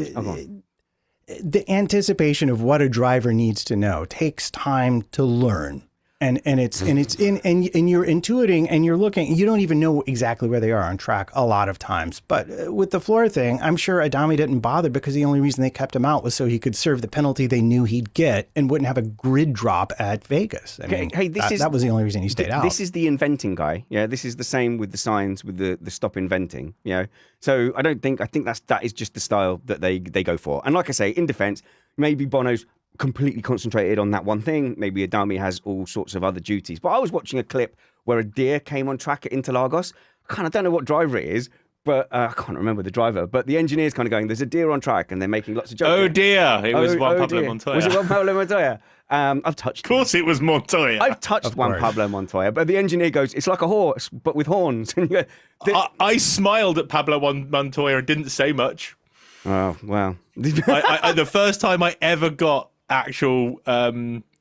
the anticipation of what a driver needs to know takes time to learn. And you're intuiting and you're looking, you don't even know exactly where they are on track a lot of times. But with the floor thing, I'm sure Adami didn't bother because the only reason they kept him out was so he could serve the penalty they knew he'd get and wouldn't have a grid drop at Vegas. That was the only reason he stayed out. This is the inventing guy. Yeah, this is the same with the signs, with the stop inventing. So I think that is just the style that they go for. And like I say, in defense, maybe Bono's completely concentrated on that one thing. Maybe Adami has all sorts of other duties. But I was watching a clip where a deer came on track at Interlagos. I kind of don't know what driver it is, but I can't remember the driver. But the engineer's kind of going, there's a deer on track, and they're making lots of jokes. Oh dear, it was Juan Pablo Montoya. Was it Juan Pablo Montoya? I've touched. Of course, it was Montoya. I've touched Juan Pablo Montoya, but the engineer goes, "It's like a horse, but with horns." I smiled at Pablo Montoya and didn't say much. Oh wow! The first time I ever got actual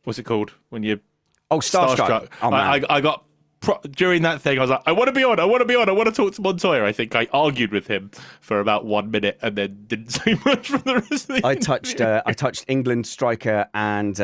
what's it called when you starstruck. Oh, man. I got during that thing, I was like, I want to be on. I want to talk to Montoya. I think I argued with him for about 1 minute and then didn't say much for the rest of the interview. I touched England striker and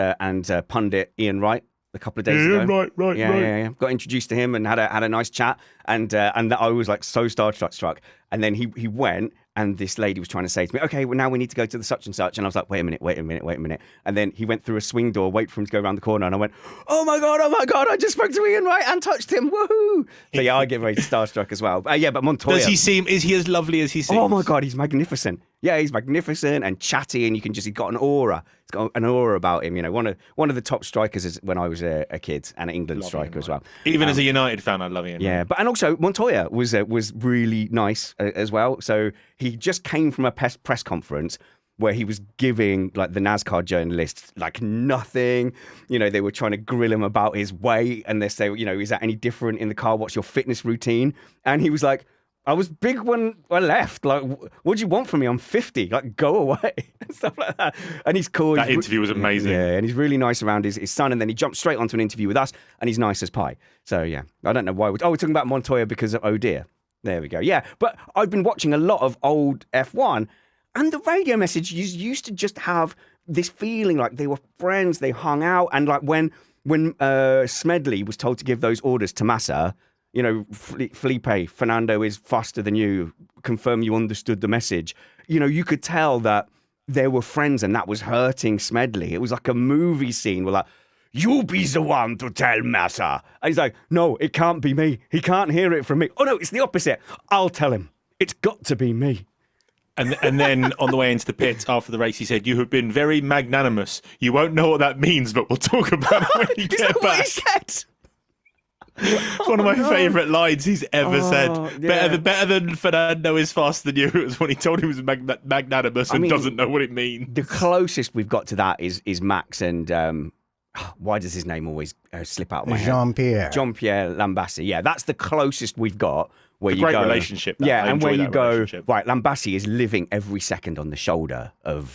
pundit Ian Wright a couple of days ago. Right. Yeah. Got introduced to him and had a nice chat, and I was like so starstruck. And then he went, and this lady was trying to say to me, okay, well now we need to go to the such and such, and I was like, wait a minute. And then he went through a swing door, wait for him to go around the corner, and I went, oh my god, I just spoke to Ian Wright and touched him, woohoo! So yeah, I get very starstruck as well. But Montoya, is he as lovely as he seems? Oh my god, he's magnificent. Yeah, he's magnificent and chatty, and he's got an aura. He's got an aura about him. You know, one of the top strikers when I was a kid, and an England striker as well. Even as a United fan, I love him. Yeah, and also Montoya was really nice as well. So he just came from a press conference where he was giving like the NASCAR journalists like nothing. You know, they were trying to grill him about his weight, and they say, you know, is that any different in the car? What's your fitness routine? And he was like, I was big when I left. Like, what do you want from me? I'm 50. Like, go away. And stuff like that. And he's cool. That interview was amazing. Yeah, and he's really nice around his son. And then he jumped straight onto an interview with us, and he's nice as pie. So, yeah, I don't know why. We're talking about Montoya because of Oh Dear. There we go. Yeah, but I've been watching a lot of old F1, and the radio messages used to just have this feeling like they were friends, they hung out. And like when Smedley was told to give those orders to Massa, you know, Felipe, Fernando is faster than you, confirm you understood the message. You know, you could tell that they were friends, and that was hurting Smedley. It was like a movie scene where like, you be the one to tell Massa. And he's like, no, it can't be me. He can't hear it from me. Oh no, it's the opposite. I'll tell him. It's got to be me. And then on the way into the pits after the race, he said, you have been very magnanimous. You won't know what that means, but we'll talk about it when you get back. What he said? It's one of my favourite lines he's ever said. Yeah. Better than Fernando is faster than you. It was when he told him he was magnanimous and doesn't know what it means. The closest we've got to that is Max and why does his name always slip out of my head? Jean-Pierre Lambassi. Yeah, that's the closest we've got. Where you great go, relationship. Yeah, and where you go, right, Lambassi is living every second on the shoulder of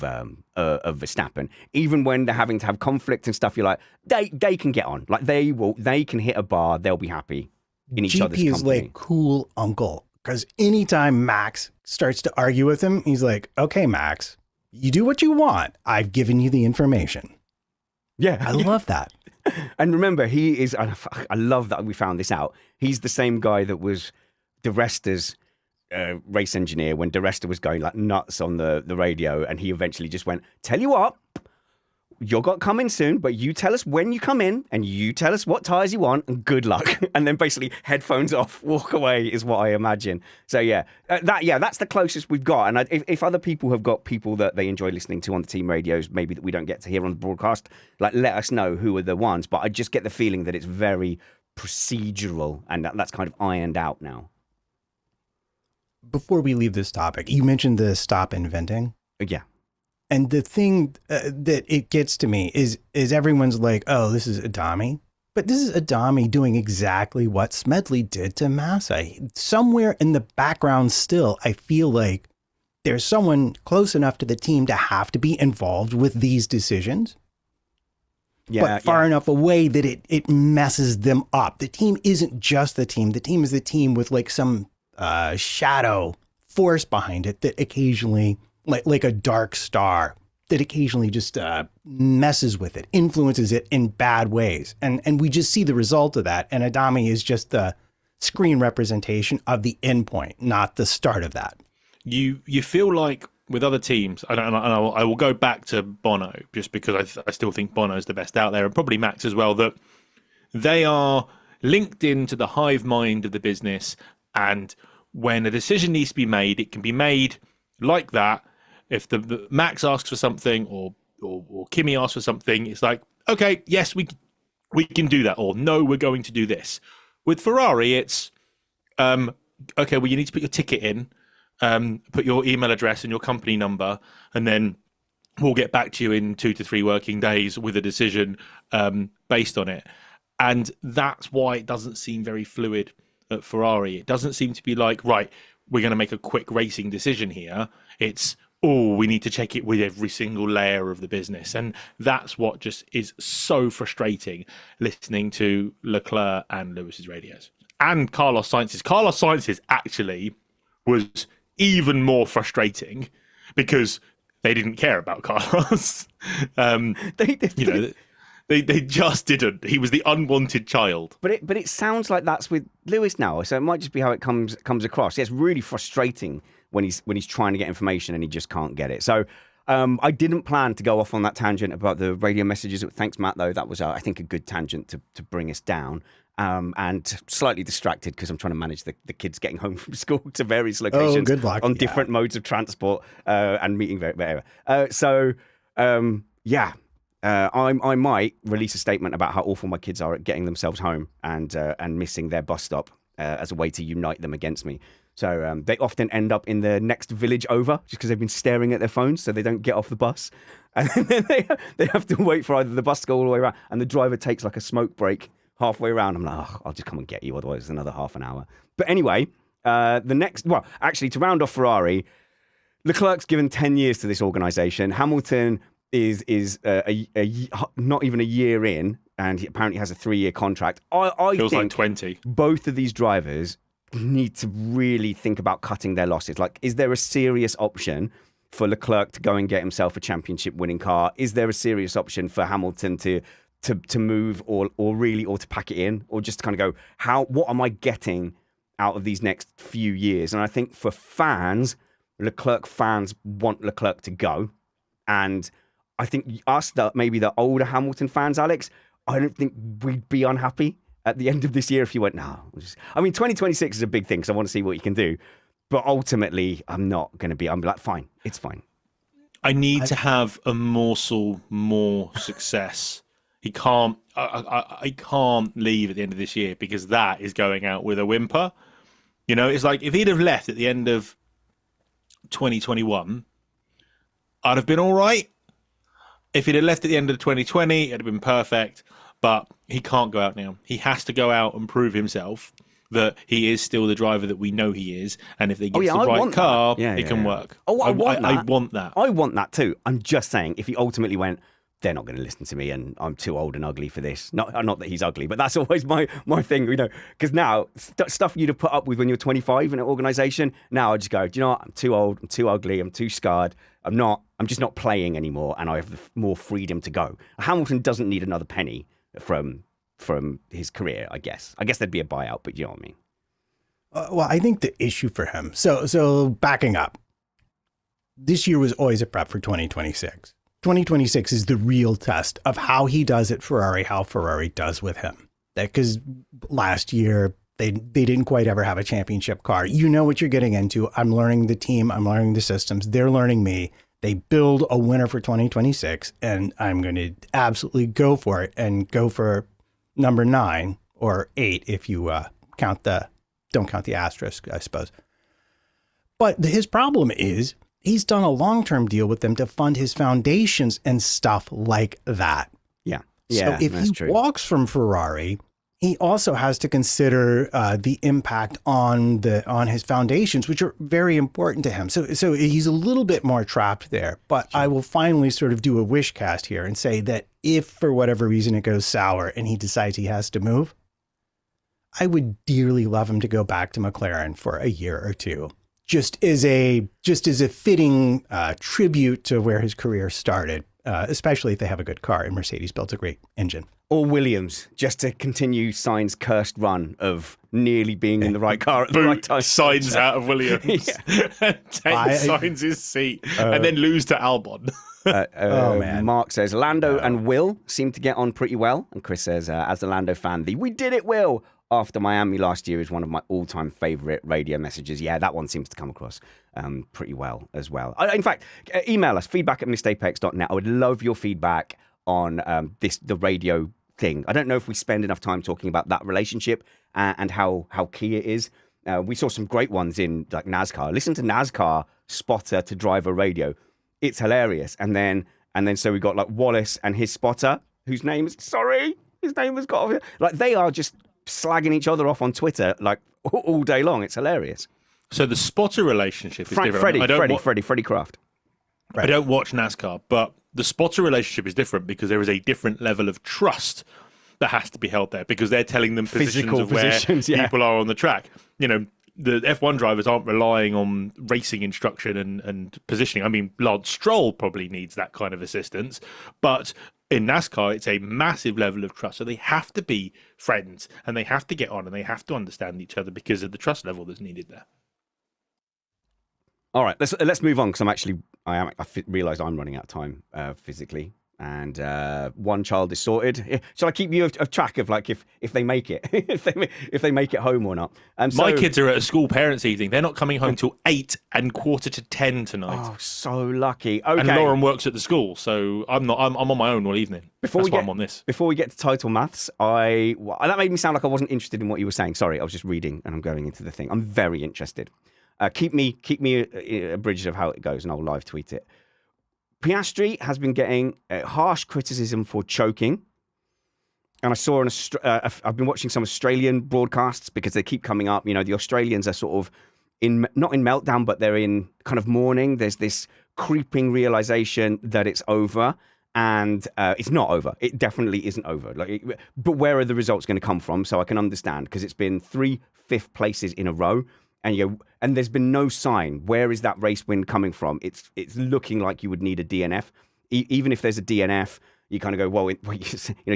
Verstappen. Even when they're having to have conflict and stuff, you're like, they can get on. Like they can hit a bar, they'll be happy in each other's company. GP is like cool uncle, because anytime Max starts to argue with him, he's like, okay, Max, you do what you want. I've given you the information. Yeah. I love that. And remember, he is, I love that we found this out. He's the same guy that was Di Resta's race engineer when Di Resta was going like nuts on the radio, and he eventually just went, tell you what, you're got coming soon, but you tell us when you come in and you tell us what tyres you want, and good luck. And then basically headphones off, walk away is what I imagine. So that's the closest we've got. And if other people have got people that they enjoy listening to on the team radios, maybe that we don't get to hear on the broadcast, like let us know who are the ones. But I just get the feeling that it's very procedural, and that's kind of ironed out now. Before we leave this topic, you mentioned the stop inventing. Yeah. And the thing that it gets to me is everyone's like, oh, this is Adami. But this is Adami doing exactly what Smedley did to Massa. Somewhere in the background still, I feel like there's someone close enough to the team to have to be involved with these decisions. Yeah, but far enough away that it messes them up. The team isn't just the team. The team is the team with like some shadow force behind it that occasionally, like a dark star, that occasionally just messes with it, influences it in bad ways. And we just see the result of that. And Adami is just the screen representation of the end point, not the start of that. You feel like with other teams, I will go back to Bono just because I still think Bono is the best out there, and probably Max as well, that they are linked into the hive mind of the business. And when a decision needs to be made, it can be made like that. If the Max asks for something or Kimi asks for something, it's like, okay, yes, we can do that. Or no, we're going to do this. With Ferrari, it's, okay, well, you need to put your ticket in, put your email address and your company number, and then we'll get back to you in 2 to 3 working days with a decision based on it. And that's why it doesn't seem very fluid at Ferrari. It doesn't seem to be like, right, we're going to make a quick racing decision here. It's, oh, we need to check it with every single layer of the business. And that's what just is so frustrating listening to Leclerc and Lewis's radios. And Carlos Sainz's. Carlos Sainz's actually was even more frustrating because they didn't care about Carlos. They just didn't. He was the unwanted child. But it sounds like that's with Lewis now. So it might just be how it comes across. Yeah, it's really frustrating when he's trying to get information and he just can't get it. So I didn't plan to go off on that tangent about the radio messages. Thanks, Matt, though. That was, I think, a good tangent to bring us down. And slightly distracted because I'm trying to manage the kids getting home from school to various locations good luck. on different modes of transport and meeting whatever. I might release a statement about how awful my kids are at getting themselves home and missing their bus stop as a way to unite them against me. So they often end up in the next village over just because they've been staring at their phones so they don't get off the bus. And then they have to wait for either the bus to go all the way around and the driver takes like a smoke break halfway around. I'm like, I'll just come and get you, otherwise it's another half an hour. But anyway, to round off Ferrari, Leclerc's given 10 years to this organisation. Hamilton is not even a year in, and he apparently has a 3-year contract. I Feels think like 20. Both of these drivers need to really think about cutting their losses. Like, is there a serious option for Leclerc to go and get himself a championship winning car? Is there a serious option for Hamilton to move or to pack it in, or just kind of go, what am I getting out of these next few years? And I think for fans, Leclerc fans want Leclerc to go. And I think maybe the older Hamilton fans, Alex, I don't think we'd be unhappy at the end of this year if you went, no. 2026 is a big thing because I want to see what you can do. But ultimately, I'm not going to be. I'm like, fine, it's fine. I need to have a morsel more success. He can't. I can't leave at the end of this year because that is going out with a whimper. You know, it's like if he'd have left at the end of 2021, I'd have been all right. If he'd have left at the end of 2020, it'd have been perfect. But he can't go out now. He has to go out and prove himself that he is still the driver that we know he is. And if they get the right car, it can work. Oh, I want that. I want that. I want that too. I'm just saying, if he ultimately went, they're not going to listen to me and I'm too old and ugly for this. Not that he's ugly, but that's always my thing, you know. Because now, stuff you'd have put up with when you're 25 in an organisation, now I just go, do you know what? I'm too old, I'm too ugly, I'm too scarred. I'm just not playing anymore and I have more freedom to go. Hamilton doesn't need another penny from his career, I guess. I guess there'd be a buyout, but you know what I mean. Well, I think the issue for him, so backing up, this year was always a prep for 2026. 2026 is the real test of how he does at Ferrari, how Ferrari does with him. Because last year, they didn't quite ever have a championship car. You know what you're getting into. I'm learning the team. I'm learning the systems. They're learning me. They build a winner for 2026, and I'm going to absolutely go for it and go for number 9 or 8 if you don't count the asterisk, I suppose. But his problem is he's done a long-term deal with them to fund his foundations and stuff like that. Yeah. So if he walks from Ferrari, he also has to consider the impact on his foundations, which are very important to him. So he's a little bit more trapped there. But I will finally sort of do a wish cast here and say that if for whatever reason it goes sour and he decides he has to move, I would dearly love him to go back to McLaren for a year or two, just as a fitting tribute to where his career started, especially if they have a good car and Mercedes built a great engine. Or Williams, just to continue Sainz's cursed run of nearly being in the right car at the right time. Sainz out of Williams. Take Sainz's seat and then lose to Albon. Man. Mark says, Lando and Will seem to get on pretty well. And Chris says, as a Lando fan, we did it, Will, after Miami last year is one of my all-time favourite radio messages. Yeah, that one seems to come across pretty well as well. In fact, email us, feedback@missedapex.net. I would love your feedback on the radio thing. I don't know if we spend enough time talking about that relationship and how key it is. We saw some great ones in like NASCAR. Listen to NASCAR spotter to driver radio. It's hilarious. And then so we got like Wallace and his spotter, his name has got like they are just slagging each other off on Twitter like all day long. It's hilarious. So the spotter relationship is different. Freddie Kraft. I don't watch NASCAR, but the spotter relationship is different because there is a different level of trust that has to be held there because they're telling them Physical positions yeah. where people are on the track. You know, the F1 drivers aren't relying on racing instruction and positioning. I mean, Lance Stroll probably needs that kind of assistance, but in NASCAR, it's a massive level of trust. So they have to be friends and they have to get on and they have to understand each other because of the trust level that's needed there. All right, let's move on because I realised I'm running out of time physically, and one child is sorted. Shall I keep you of track of like if they make it, if they make it home or not? My kids are at a school parents' evening. They're not coming home till 8 and 9:45 tonight. Oh, so lucky. Okay. And Lauren works at the school, so I'm on my own all evening. That's why I'm on this. Before we get to title maths, that made me sound like I wasn't interested in what you were saying. Sorry, I was just reading and I'm going into the thing. I'm very interested. Keep me abridged of how it goes, and I'll live tweet it. Piastri has been getting harsh criticism for choking, and I saw I've been watching some Australian broadcasts because they keep coming up. You know, the Australians are sort of not in meltdown, but they're in kind of mourning. There's this creeping realization that it's over, and it's not over. It definitely isn't over. But where are the results going to come from? So I can understand because it's been 3 fifth places in a row. And there's been no sign. Where is that race win coming from? It's looking like you would need a DNF. Even if there's a DNF, you kind of go, well,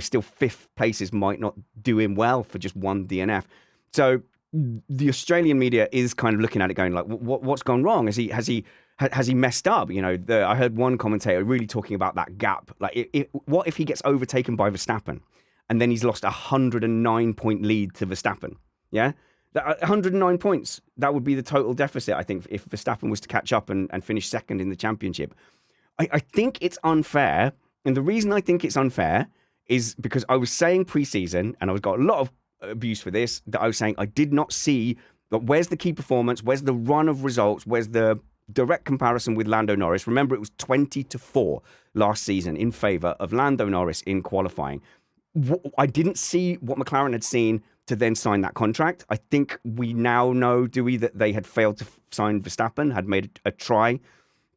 still fifth places might not do him well for just one DNF. So the Australian media is kind of looking at it, going like, what's gone wrong? Has he messed up? You know, I heard one commentator really talking about that gap. Like, what if he gets overtaken by Verstappen, and then he's lost a 109-point lead to Verstappen? Yeah. 109 points, that would be the total deficit, I think, if Verstappen was to catch up and finish second in the championship. I think it's unfair, and the reason I think it's unfair is because I was saying pre-season, and I got a lot of abuse for this, that I was saying I did not see, where's the key performance, where's the run of results, where's the direct comparison with Lando Norris. Remember, it was 20-4 last season in favour of Lando Norris in qualifying. I didn't see what McLaren had seen to then sign that contract. I think we now know, do we, that they had failed to sign Verstappen, had made a try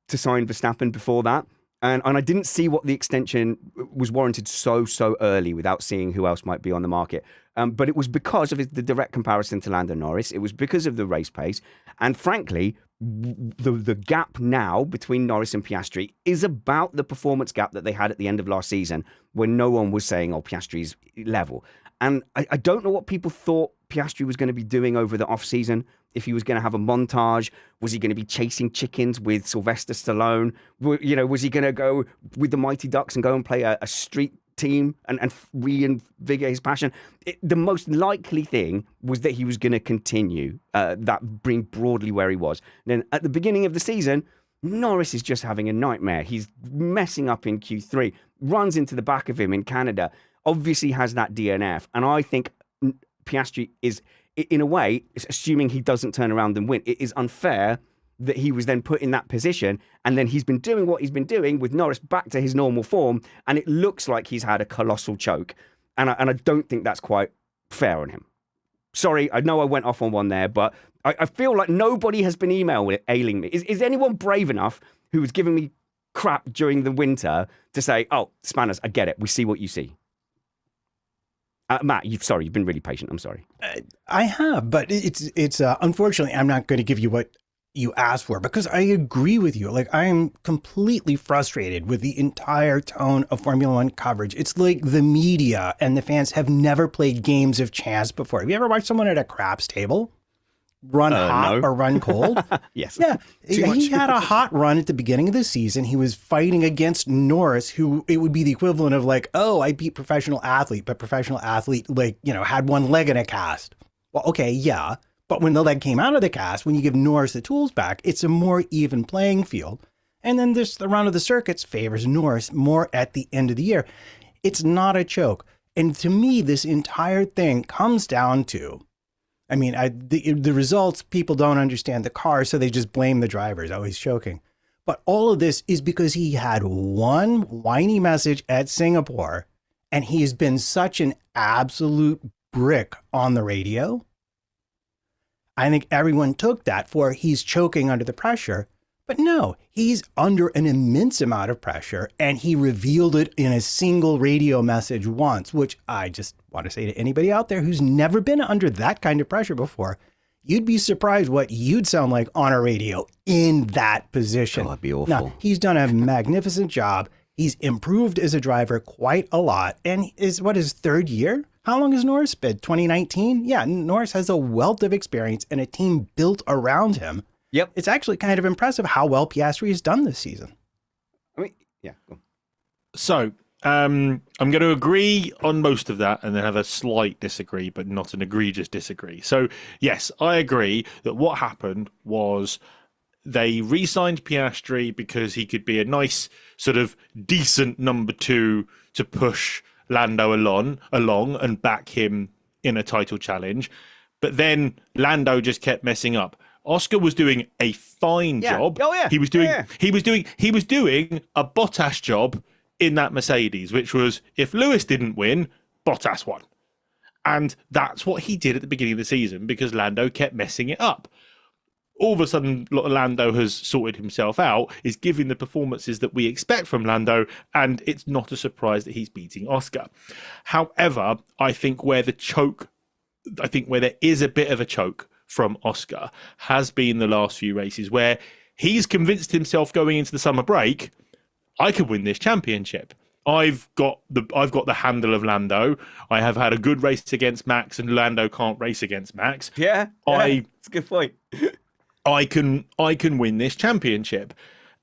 to sign Verstappen before that. And I didn't see what the extension was warranted so early without seeing who else might be on the market. But it was because of the direct comparison to Lando Norris. It was because of the race pace. And frankly, the gap now between Norris and Piastri is about the performance gap that they had at the end of last season when no one was saying, oh, Piastri's level. And I don't know what people thought Piastri was going to be doing over the off-season. If he was going to have a montage, was he going to be chasing chickens with Sylvester Stallone? Was he going to go with the Mighty Ducks and go and play a street team and reinvigorate his passion? The most likely thing was that he was going to continue being broadly where he was. And then at the beginning of the season, Norris is just having a nightmare. He's messing up in Q3, runs into the back of him in Canada, obviously has that DNF. And I think Piastri is, in a way, assuming he doesn't turn around and win, it is unfair that he was then put in that position, and then he's been doing what he's been doing with Norris back to his normal form, and it looks like he's had a colossal choke. And I don't think that's quite fair on him. Sorry, I know I went off on one there, but I feel like nobody has been ailing me. Is anyone brave enough who was giving me crap during the winter to say, oh, Spanners, I get it, we see what you see? Matt, you've been really patient. I'm sorry. I have, but it's unfortunately, I'm not going to give you what you asked for because I agree with you. Like, I am completely frustrated with the entire tone of Formula One coverage. It's like the media and the fans have never played games of chance before. Have you ever watched someone at a craps table run hot or run cold? Yes. Yeah. He had a hot run at the beginning of the season. He was fighting against Norris, who it would be the equivalent of like, oh, I beat professional athlete, but professional athlete, had one leg in a cast. Well, okay, yeah. But when the leg came out of the cast, when you give Norris the tools back, it's a more even playing field. And then the run of the circuits favors Norris more at the end of the year. It's not a choke. And to me, this entire thing comes down to, I mean, the results, people don't understand the car, so they just blame the drivers. Oh, he's choking. But all of this is because he had one whiny message at Singapore, and he's been such an absolute brick on the radio. I think everyone took that for he's choking under the pressure. But no, he's under an immense amount of pressure, and he revealed it in a single radio message once, which I just want to say to anybody out there who's never been under that kind of pressure before, you'd be surprised what you'd sound like on a radio in that position. Oh, that'd be awful. Now, he's done a magnificent job. He's improved as a driver quite a lot, and is his third year? How long has Norris been? 2019? Yeah, Norris has a wealth of experience and a team built around him. Yep. It's actually kind of impressive how well Piastri has done this season. I mean, yeah. Go on. So I'm going to agree on most of that and then have a slight disagree, but not an egregious disagree. So, yes, I agree that what happened was they re-signed Piastri because he could be a nice sort of decent number 2 to push Lando along and back him in a title challenge. But then Lando just kept messing up. Oscar was doing a fine job. Oh yeah. He was doing a Bottas job in that Mercedes, which was if Lewis didn't win, Bottas won. And that's what he did at the beginning of the season because Lando kept messing it up. All of a sudden, Lando has sorted himself out, is giving the performances that we expect from Lando, and it's not a surprise that he's beating Oscar. However, I think where there is a bit of a choke from Oscar has been the last few races where he's convinced himself going into the summer break, I could win this championship. I've got the handle of Lando. I have had a good race against Max, and Lando can't race against Max. Yeah, it's a good point. I can win this championship.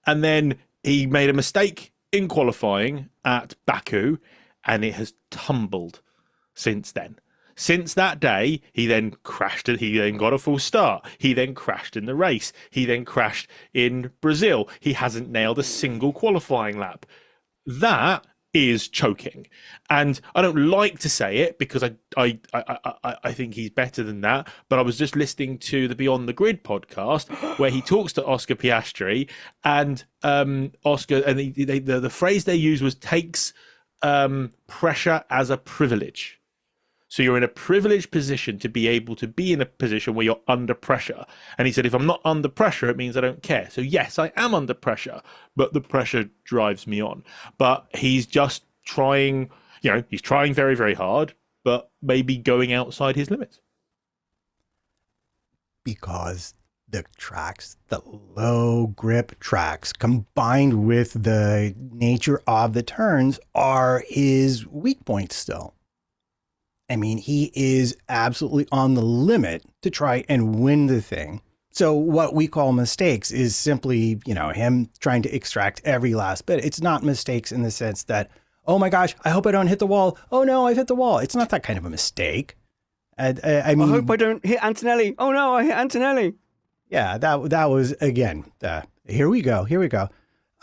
And then he made a mistake in qualifying at Baku, and it has tumbled since then. Since that day, he then crashed. He then got a full start. He then crashed in the race. He then crashed in Brazil. He hasn't nailed a single qualifying lap. That is choking. And I don't like to say it because I think he's better than that. But I was just listening to the Beyond the Grid podcast where he talks to Oscar Piastri, and Oscar, and the phrase they used was takes pressure as a privilege. So you're in a privileged position to be able to be in a position where you're under pressure. And he said, if I'm not under pressure, it means I don't care. So yes, I am under pressure, but the pressure drives me on. But he's just trying, he's trying very, very hard, but maybe going outside his limits. Because the tracks, the low grip tracks, combined with the nature of the turns, are his weak points still. I mean, he is absolutely on the limit to try and win the thing. So what we call mistakes is simply, him trying to extract every last bit. It's not mistakes in the sense that, oh my gosh, I hope I don't hit the wall. Oh no, I've hit the wall. It's not that kind of a mistake. I mean, I hope I don't hit Antonelli. Oh no, I hit Antonelli. Yeah, that was, again, here we go.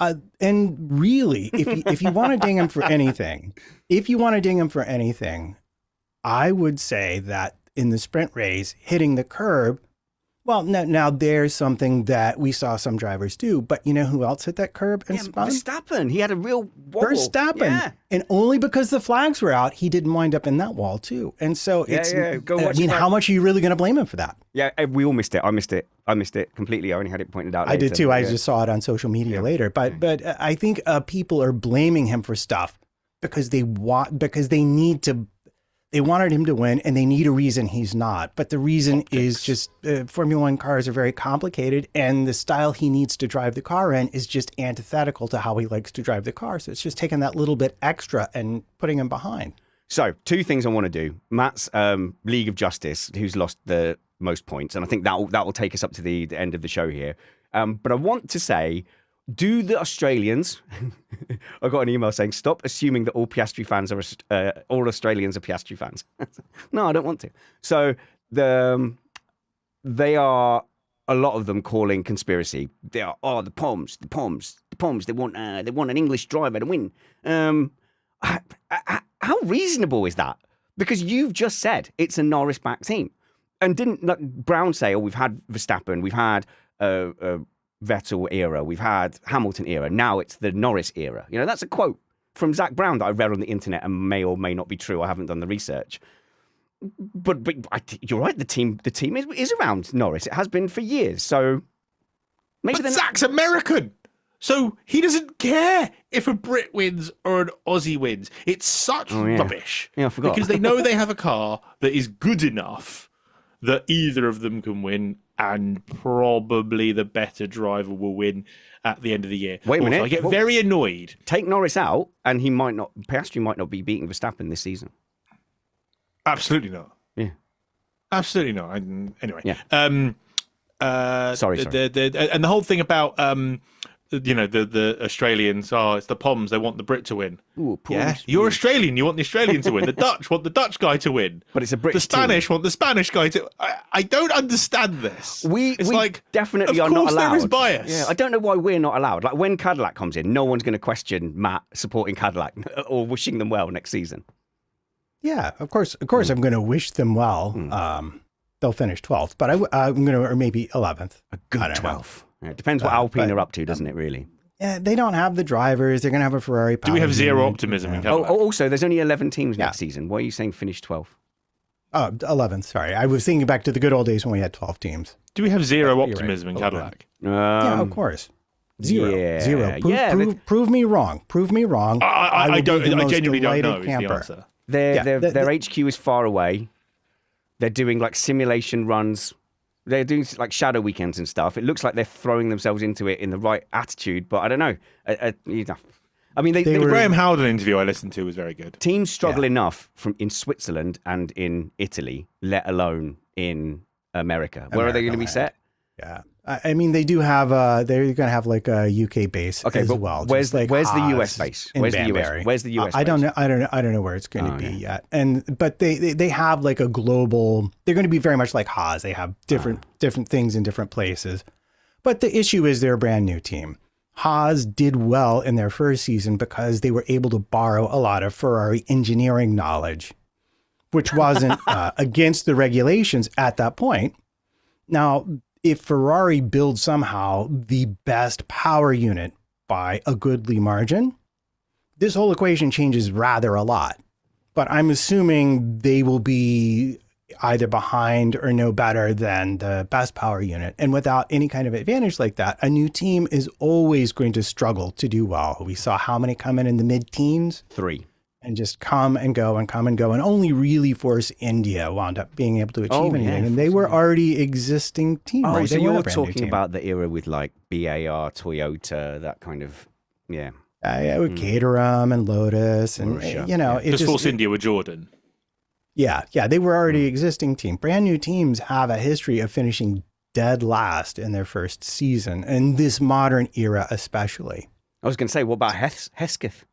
And really, if you want to ding him for anything, I would say that in the sprint race, hitting the curb, well, now there's something that we saw some drivers do, but you know who else hit that curb and spun? Verstappen. He had a real wobble. Verstappen. Yeah. And only because the flags were out, he didn't wind up in that wall too. And so how much are you really going to blame him for that? Yeah, we all missed it. I missed it completely. I only had it pointed out later. I did too. I just saw it on social media later. But I think people are blaming him for stuff because they wanted him to win, and they need a reason he's not. But the reason is just Formula One cars are very complicated, and the style he needs to drive the car in is just antithetical to how he likes to drive the car. So it's just taking that little bit extra and putting him behind. So 2 things I want to do. Matt's League of Justice, who's lost the most points, and I think that will take us up to the end of the show here. But I want to say, do the Australians, I got an email saying, stop assuming that all Piastri fans are, all Australians are Piastri fans. No, I don't want to. So they are, a lot of them calling conspiracy. They are, the Poms, they want an English driver to win. How reasonable is that? Because you've just said it's a Norris-backed team. And didn't Brown say, we've had Verstappen, we've had Vettel era, we've had Hamilton era, now it's the Norris era. That's a quote from Zach Brown that I read on the internet and may or may not be true. I haven't done the research. But you're right, the team is around Norris. It has been for years. So Maybe But Zach's American. So he doesn't care if a Brit wins or an Aussie wins. It's such rubbish. Yeah, I forgot. Because they know they have a car that is good enough that either of them can win, and probably the better driver will win at the end of the year. Wait a minute. I get very annoyed. Take Norris out, and Piastri might not be beating Verstappen this season. Absolutely not. Yeah. Absolutely not. Anyway. Yeah. Sorry. And the whole thing about the Australians, it's the Poms, they want the Brit to win. Ooh, yeah, you're Australian, you want the Australian to win. The Dutch want the Dutch guy to win. But it's a British The Spanish want the Spanish guy to. I don't understand this. We definitely are of not course allowed. there is bias. Yeah, I don't know why we're not allowed. Like when Cadillac comes in, no one's going to question Matt supporting Cadillac or wishing them well next season. Yeah, of course, I'm going to wish them well. They'll finish 12th, but I'm going to, or maybe 11th. A good 12th. Yeah, it depends what Alpine are up to, doesn't it, really? Yeah, they don't have the drivers. They're going to have a Ferrari. Do we have zero optimism in Cadillac? Also, there's only 11 teams next season. Why are you saying finish 12th? Oh, 11th, sorry. I was thinking back to the good old days when we had 12 teams. Do we have zero optimism in Cadillac? Yeah, of course. Zero. Yeah, Zero. Prove me wrong. Prove me wrong. I genuinely don't know is the answer. Their HQ is far away. They're doing like simulation runs. They're doing like shadow weekends and stuff. It looks like they're throwing themselves into it in the right attitude, but I don't know. I mean, the Graham Howden interview I listened to was very good. Teams struggle enough in Switzerland and in Italy, let alone in America. Where are they going to be set? Yeah. I mean, they do have, they're going to have like a UK base as well. Where's the US base? Where's the US base? I don't know where it's going to be yet. But they have like a global, they're going to be very much like Haas. They have different things in different places. But the issue is they're a brand new team. Haas did well in their first season because they were able to borrow a lot of Ferrari engineering knowledge, which wasn't against the regulations at that point. Now, if Ferrari builds somehow the best power unit by a goodly margin, this whole equation changes rather a lot. But I'm assuming they will be either behind or no better than the best power unit. And without any kind of advantage like that, a new team is always going to struggle to do well. We saw how many come in the mid-teens? 3. And just come and go and come and go. And only really Force India wound up being able to achieve anything. And they were already existing team. Oh, right? so you're talking about the era with like BAR, Toyota, that kind of, with Caterham and Lotus. And, because Force India were Jordan. Yeah, they were already existing team. Brand new teams have a history of finishing dead last in their first season, in this modern era especially. I was going to say, what about Hesketh?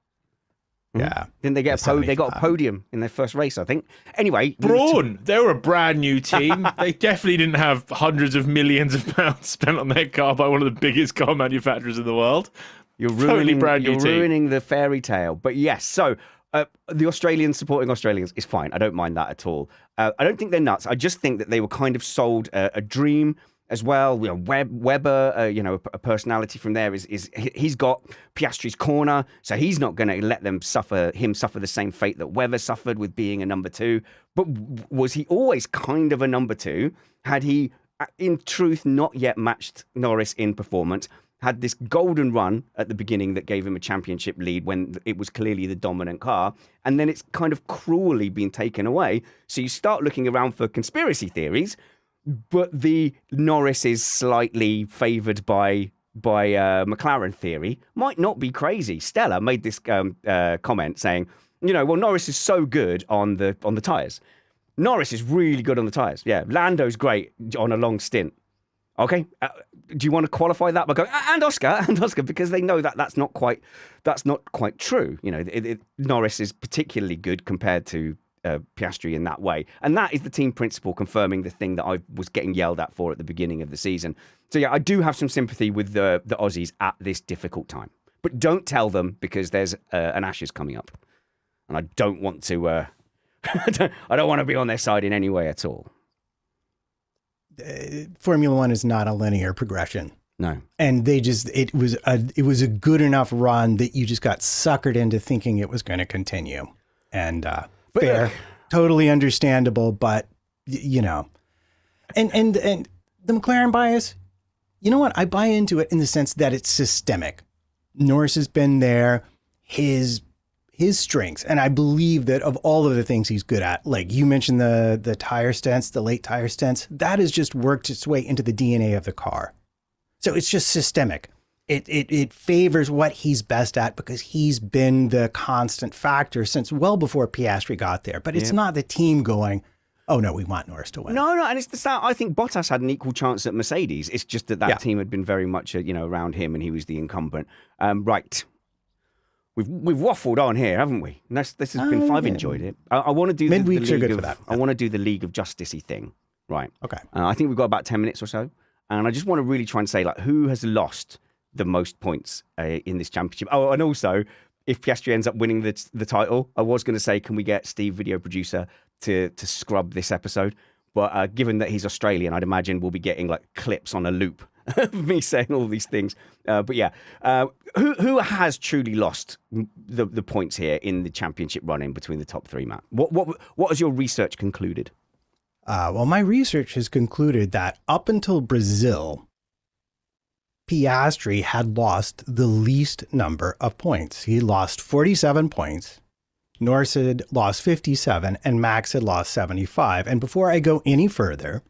Yeah. Didn't they get they got a podium in their first race, I think. Anyway. Brawn, they were a brand new team. They definitely didn't have hundreds of millions of pounds spent on their car by one of the biggest car manufacturers in the world. You're ruining the fairy tale. But yes, so the Australians supporting Australians is fine. I don't mind that at all. I don't think they're nuts. I just think that they were kind of sold a dream as well. Webber, a personality from there he's got Piastri's corner, so he's not going to let them suffer the same fate that Webber suffered with being a number 2. But was he always kind of a number 2? Had he, in truth, not yet matched Norris in performance? Had this golden run at the beginning that gave him a championship lead when it was clearly the dominant car, and then it's kind of cruelly been taken away. So you start looking around for conspiracy theories. But the Norris is slightly favoured by McLaren theory might not be crazy. Stella made this comment saying, Norris is so good on the tyres. Norris is really good on the tyres. Yeah, Lando's great on a long stint. Okay, do you want to qualify that by going and Oscar, because they know that that's not quite true. Norris is particularly good compared to Piastri in that way, and that is the team principal confirming the thing that I was getting yelled at for at the beginning of the season. So yeah, I do have some sympathy with the Aussies at this difficult time, but don't tell them because there's an Ashes coming up, and I don't want to. I don't want to be on their side in any way at all. Formula One is not a linear progression. No, and it was a good enough run that you just got suckered into thinking it was going to continue, and. Fair, totally understandable, but and the McLaren bias, You know what? I buy into it in the sense that it's systemic. Norris has been there, his strengths, and I believe that of all of the things he's good at, like you mentioned the tire stents, the late tire stents, that has just worked its way into the DNA of the car. So it's just systemic. It favors what he's best at because he's been the constant factor since well before Piastri got there. But it's not the team going, oh no, we want Norris to win. No, and it's the start. I think Bottas had an equal chance at Mercedes. It's just that team had been very much, around him, and he was the incumbent. Right, we've waffled on here, haven't we? And this has been fun. I've enjoyed it. I want to do midweeks are good for that. I want to do the League of Justice-y thing. Right. Okay. I think we've got about 10 minutes or so, and I just want to really try and say who has lost the most points in this championship. Oh, and also, if Piastri ends up winning the title, I was going to say, can we get Steve, video producer, to scrub this episode? But given that he's Australian, I'd imagine we'll be getting clips on a loop of me saying all these things. But yeah, who has truly lost the points here in the championship run-in between the top three, Matt? What has your research concluded? Well, my research has concluded that up until Brazil, Piastri had lost the least number of points. He lost 47 points. Norris had lost 57 and Max had lost 75. And before I go any further,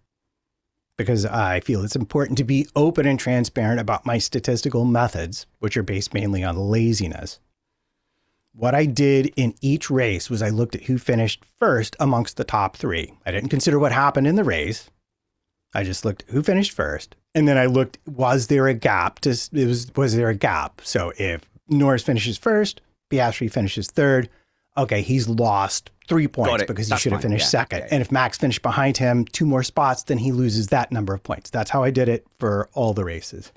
because I feel it's important to be open and transparent about my statistical methods, which are based mainly on laziness, what I did in each race was I looked at who finished first amongst the top three. I didn't consider what happened in the race. I just looked at who finished first. And then I looked, was there a gap? Was there a gap? So if Norris finishes first, Piastri finishes third, okay, he's lost 3 points because he should have finished second. And if Max finished behind him 2 more spots, then he loses that number of points. That's how I did it for all the races.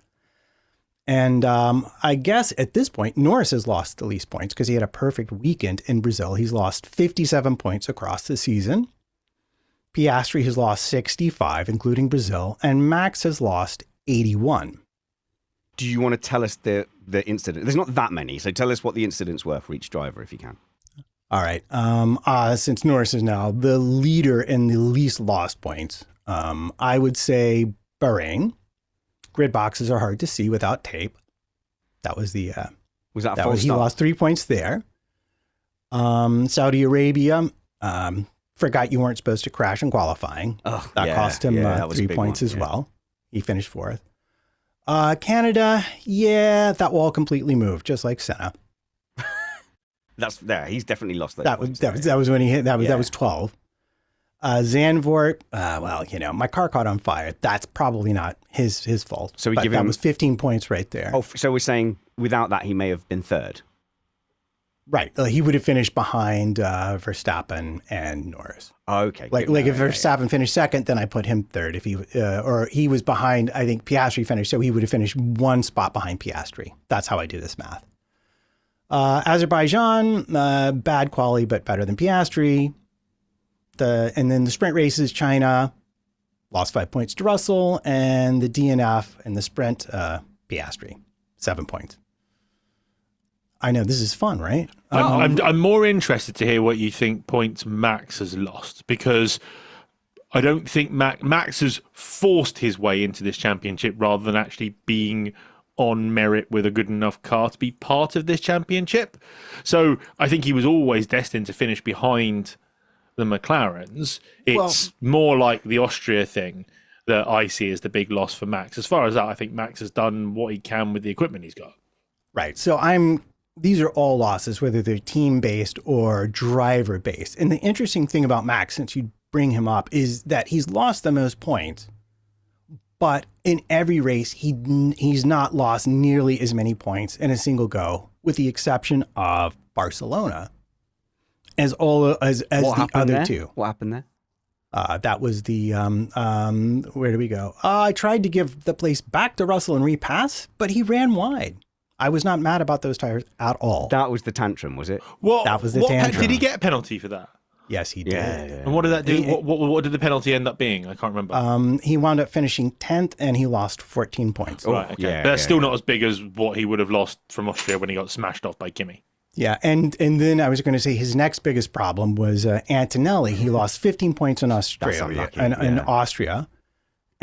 And I guess at this point, Norris has lost the least points because he had a perfect weekend in Brazil. He's lost 57 points across the season. Piastri has lost 65, including Brazil, and Max has lost 81. Do you want to tell us the incident? There's not that many, so tell us what the incidents were for each driver, if you can. All right. Since Norris is now the leader in the least lost points, I would say Bahrain. Grid boxes are hard to see without tape. That was the he lost 3 points there. Saudi Arabia. Forgot you weren't supposed to crash in qualifying. That cost him 3 points as well. He finished fourth. Canada, that wall completely moved, just like Senna. That's there. He's definitely lost those points. That was when he hit. That was 12. Zandvoort. My car caught on fire. That's probably not his fault. So that was 15 points right there. Oh, so we're saying without that he may have been third. Right. He would have finished behind Verstappen and Norris. Oh, okay. If Verstappen finished second, then I put him third. If he was behind, I think Piastri finished, so he would have finished 1 spot behind Piastri. That's how I do this math. Azerbaijan, bad quality, but better than Piastri. And then the sprint races, China lost 5 points to Russell, and the DNF and the sprint, Piastri, 7 points. I know this is fun, right? I'm more interested to hear what you think points Max has lost, because I don't think Max has forced his way into this championship rather than actually being on merit with a good enough car to be part of this championship. So I think he was always destined to finish behind the McLarens. It's more like the Austria thing that I see as the big loss for Max. As far as that, I think Max has done what he can with the equipment he's got. Right. So these are all losses, whether they're team-based or driver-based. And the interesting thing about Max, since you bring him up, is that he's lost the most points, but in every race, he's not lost nearly as many points in a single go, with the exception of Barcelona, as the other two. What happened there? That was the, where do we go? I tried to give the place back to Russell and repass, but he ran wide. I was not mad about those tires at all. That was the tantrum, was it? That was the tantrum. Did he get a penalty for that? Yes, he did. Yeah. And what did that do? What did the penalty end up being? I can't remember. He wound up finishing 10th, and he lost 14 points. Right, okay. But that's still not as big as what he would have lost from Austria when he got smashed off by Kimi. Yeah, and then I was going to say his next biggest problem was Antonelli. He lost 15 points in Australia, in Austria.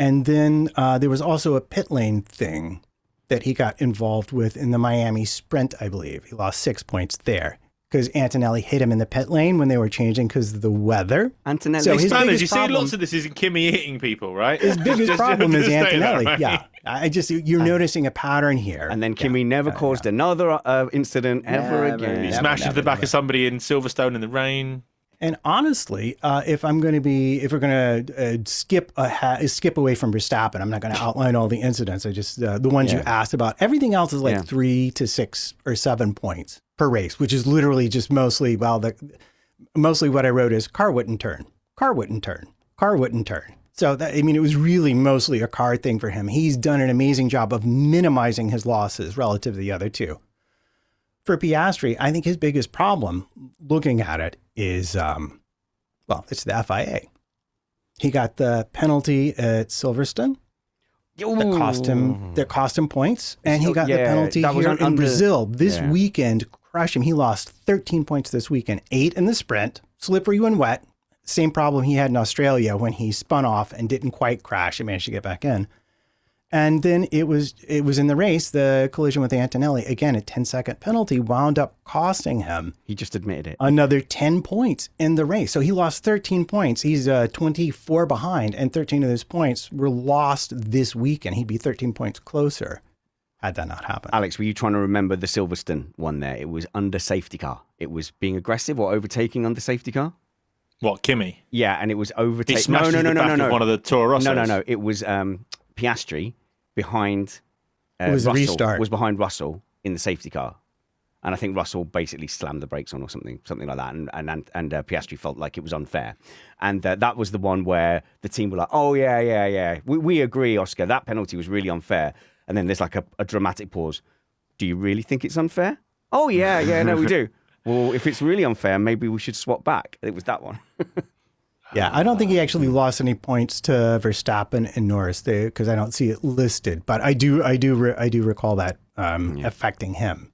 And then there was also a pit lane thing that he got involved with in the Miami sprint, I believe. He lost 6 points there because Antonelli hit him in the pit lane when they were changing because of the weather. Antonelli. So his Spanners, biggest you see problem- lots of this is Kimmy hitting people, right? His biggest problem is just say that, Antonelli. right? Yeah, you're noticing a pattern here. And then Kimi never caused another incident ever again. He smashed into the back of somebody in Silverstone in the rain. And honestly, if we're going to skip away from Verstappen, I'm not going to outline all the incidents. I just the ones you asked about. Everything else is like 3 to 6 or 7 points per race, which is literally just mostly what I wrote is car wouldn't turn. So it was really mostly a car thing for him. He's done an amazing job of minimizing his losses relative to the other two. For Piastri, I think his biggest problem, looking at it, is, it's the FIA. He got the penalty at Silverstone that cost him points, and he got the penalty here in Brazil this weekend. Crushed him. He lost 13 points this weekend, 8 in the sprint, slippery when wet. Same problem he had in Australia when he spun off and didn't quite crash and managed to get back in. And then it was in the race, the collision with Antonelli, again, a 10-second penalty wound up costing him. He just admitted it. Another 10 points in the race. So he lost 13 points. He's 24 behind, and 13 of those points were lost this weekend. He'd be 13 points closer had that not happened. Alex, were you trying to remember the Silverstone one there? It was under safety car. It was being aggressive or overtaking under safety car? What, Kimmy? Yeah, and it was overtaking. He smashed the back of one of the Toro Rossos. No. It was Piastri behind it was Russell. A restart. Was behind Russell in the safety car. And I think Russell basically slammed the brakes on or something like that. And Piastri felt like it was unfair. And that was the one where the team were like, oh, yeah. We agree, Oscar. That penalty was really unfair. And then there's like a dramatic pause. Do you really think it's unfair? Oh, yeah, no, we do. Well, if it's really unfair, maybe we should swap back. It was that one. Yeah, I don't think he actually lost any points to Verstappen and Norris because I don't see it listed. But I do recall that affecting him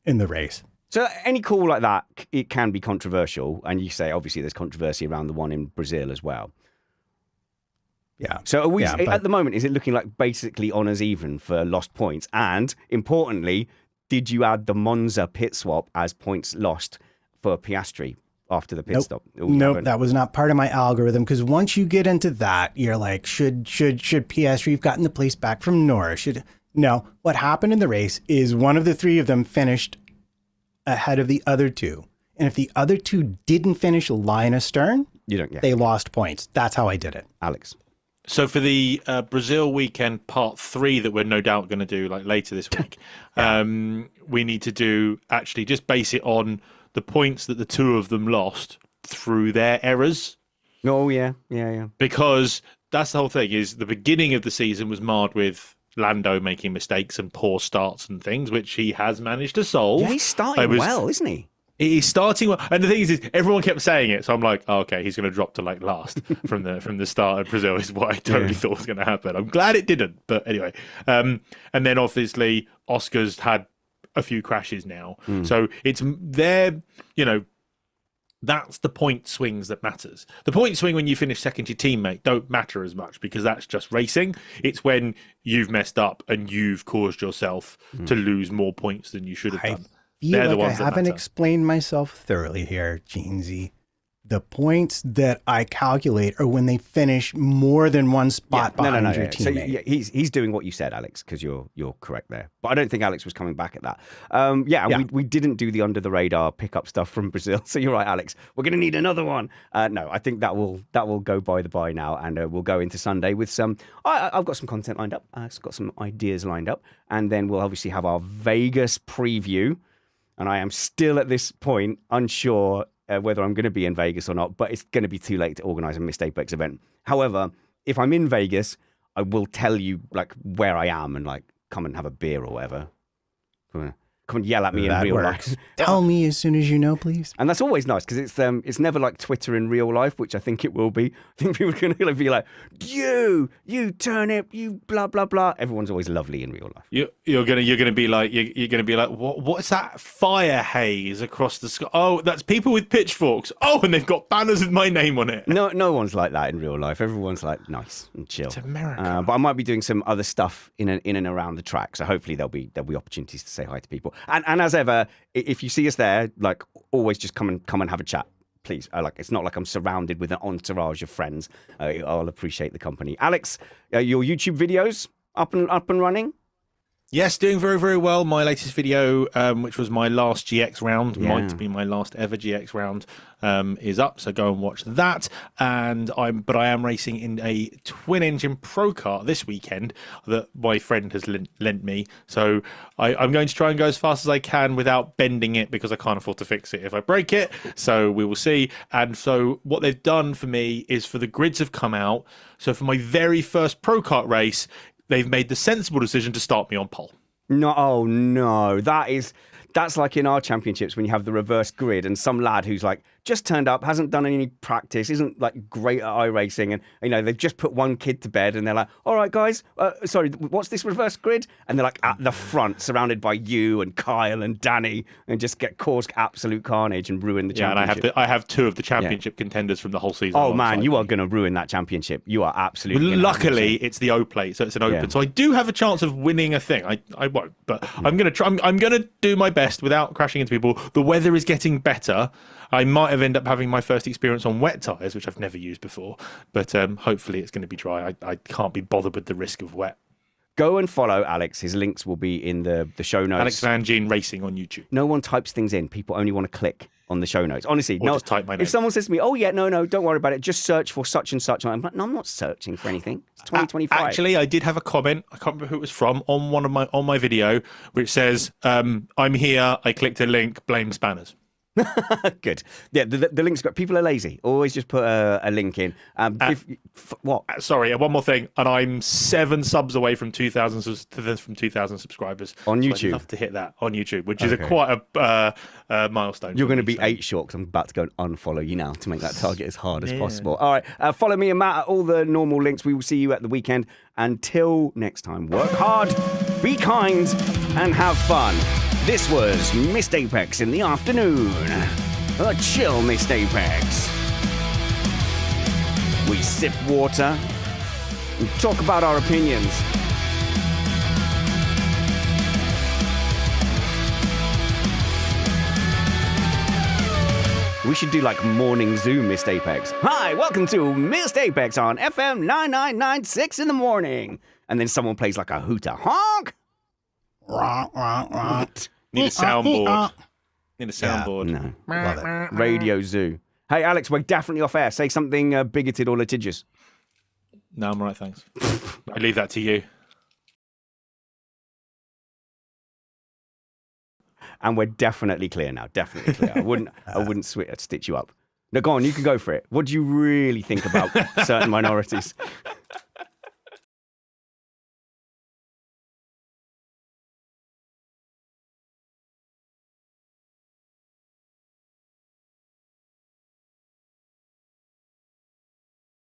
in the race. So any call like that, it can be controversial. And you say, obviously, there's controversy around the one in Brazil as well. Yeah. So are we, at the moment, is it looking like basically honours even for lost points? And importantly, did you add the Monza pit swap as points lost for Piastri after the pit stop? Nope, that was not part of my algorithm because once you get into that, you're like, should Piastri have gotten the place back from Norris? No, what happened in the race is one of the three of them finished ahead of the other two. And if the other two didn't finish line astern, they lost points. That's how I did it. Alex. So for the Brazil weekend part 3 that we're no doubt going to do like later this week, we need to do actually just base it on the points that the two of them lost through their errors. Oh, yeah. Because that's the whole thing is the beginning of the season was marred with Lando making mistakes and poor starts and things, which he has managed to solve. Yeah, he's starting well, isn't he? He's starting well, and the thing is everyone kept saying it, so I'm like, oh, okay, he's going to drop to like last from the start of Brazil is what I totally thought was going to happen. I'm glad it didn't, but anyway. And then obviously Oscar's had a few crashes now, so it's there. That's the point swings that matters. The point swing when you finish second to your teammate don't matter as much because that's just racing. It's when you've messed up and you've caused yourself to lose more points than you should have done. They're the ones I haven't explained myself thoroughly here, Geensy. The points that I calculate are when they finish more than one spot behind your teammate. So he's doing what you said, Alex, because you're correct there. But I don't think Alex was coming back at that. We didn't do the under the radar pickup stuff from Brazil. So you're right, Alex. We're going to need another one. No, I think that will go by the by now, and we'll go into Sunday with some. I've got some content lined up. I've got some ideas lined up, and then we'll obviously have our Vegas preview. And I am still at this point unsure whether I'm going to be in Vegas or not, but it's going to be too late to organise a Missed Apex event. However, if I'm in Vegas, I will tell you like where I am and like come and have a beer or whatever. come and yell at me in That real works. life. Tell me as soon as you know, please. And that's always nice because it's never like Twitter in real life, which I think it will be. I think people are going to be like, you turnip, you blah blah blah. Everyone's always lovely in real life. You're gonna be like what's that fire haze across the sky? Oh, that's people with pitchforks. Oh, and they've got banners with my name on it. No one's like that in real life. Everyone's like nice and chill. It's America. But I might be doing some other stuff in and around the track, so hopefully there'll be opportunities to say hi to people. And as ever, if you see us there, like always, just come and have a chat. Please, it's not like I'm surrounded with an entourage of friends. I'll appreciate the company. Alex, your YouTube videos up and running? Yes, doing very, very well. My latest video, which was my last GX round, Yeah. might be my last ever GX round, is up. So go and watch that. And I am racing in a twin-engine pro kart this weekend that my friend has lent me. So I'm going to try and go as fast as I can without bending it because I can't afford to fix it if I break it. So we will see. And so what they've done for me is for the grids have come out. So for my very first pro kart race, they've made the sensible decision to start me on pole. No, oh no, that's like in our championships when you have the reverse grid and some lad who's like just turned up, hasn't done any practice, isn't like great at iRacing, and they've just put one kid to bed and they're like, all right guys, sorry, what's this reverse grid? And they're like at the front, surrounded by you and Kyle and Danny, and just cause absolute carnage and ruin the championship. And I have two of the championship contenders from the whole season. Oh man, you are going to ruin that championship. You are absolutely. Luckily, it's the O plate, so it's an open. Yeah. So I do have a chance of winning a thing. I won't, but I'm going to try. I'm going to do my best without crashing into people. The weather is getting better. I might have ended up having my first experience on wet tyres, which I've never used before. But hopefully it's going to be dry. I can't be bothered with the risk of wet. Go and follow Alex. His links will be in the show notes. Alex Vangeen Racing on YouTube. No one types things in. People only want to click on the show notes. Honestly, just type my name. If someone says to me, oh yeah, no, don't worry about it. Just search for such and such. I'm like, no, I'm not searching for anything. It's 2025. Actually, I did have a comment. I can't remember who it was from on my video, which says, I'm here. I clicked a link. Blame spanners. Good. Yeah, the link's got. People are lazy. Always just put a link in. What? Sorry, one more thing. And I'm 7 subs away from 2,000 subscribers on YouTube. So I'd love to hit that on YouTube, which is quite a milestone. You're going to be 8 short because I'm about to go and unfollow you now to make that target as hard as possible. All right, follow me and Matt at all the normal links. We will see you at the weekend. Until next time, work hard, be kind, and have fun. This was Missed Apex in the afternoon. A chill Missed Apex. We sip water and talk about our opinions. We should do like morning Zoom Missed Apex. Hi, welcome to Missed Apex on FM 9996 in the morning. And then someone plays like a hooter. Honk! Need a soundboard. Need a soundboard. No. Love it. Radio Zoo. Hey, Alex, we're definitely off air. Say something bigoted or litigious. No, I'm all right, thanks. I leave that to you. And we're definitely clear now. Definitely clear. I wouldn't stitch you up. No, go on. You can go for it. What do you really think about certain minorities?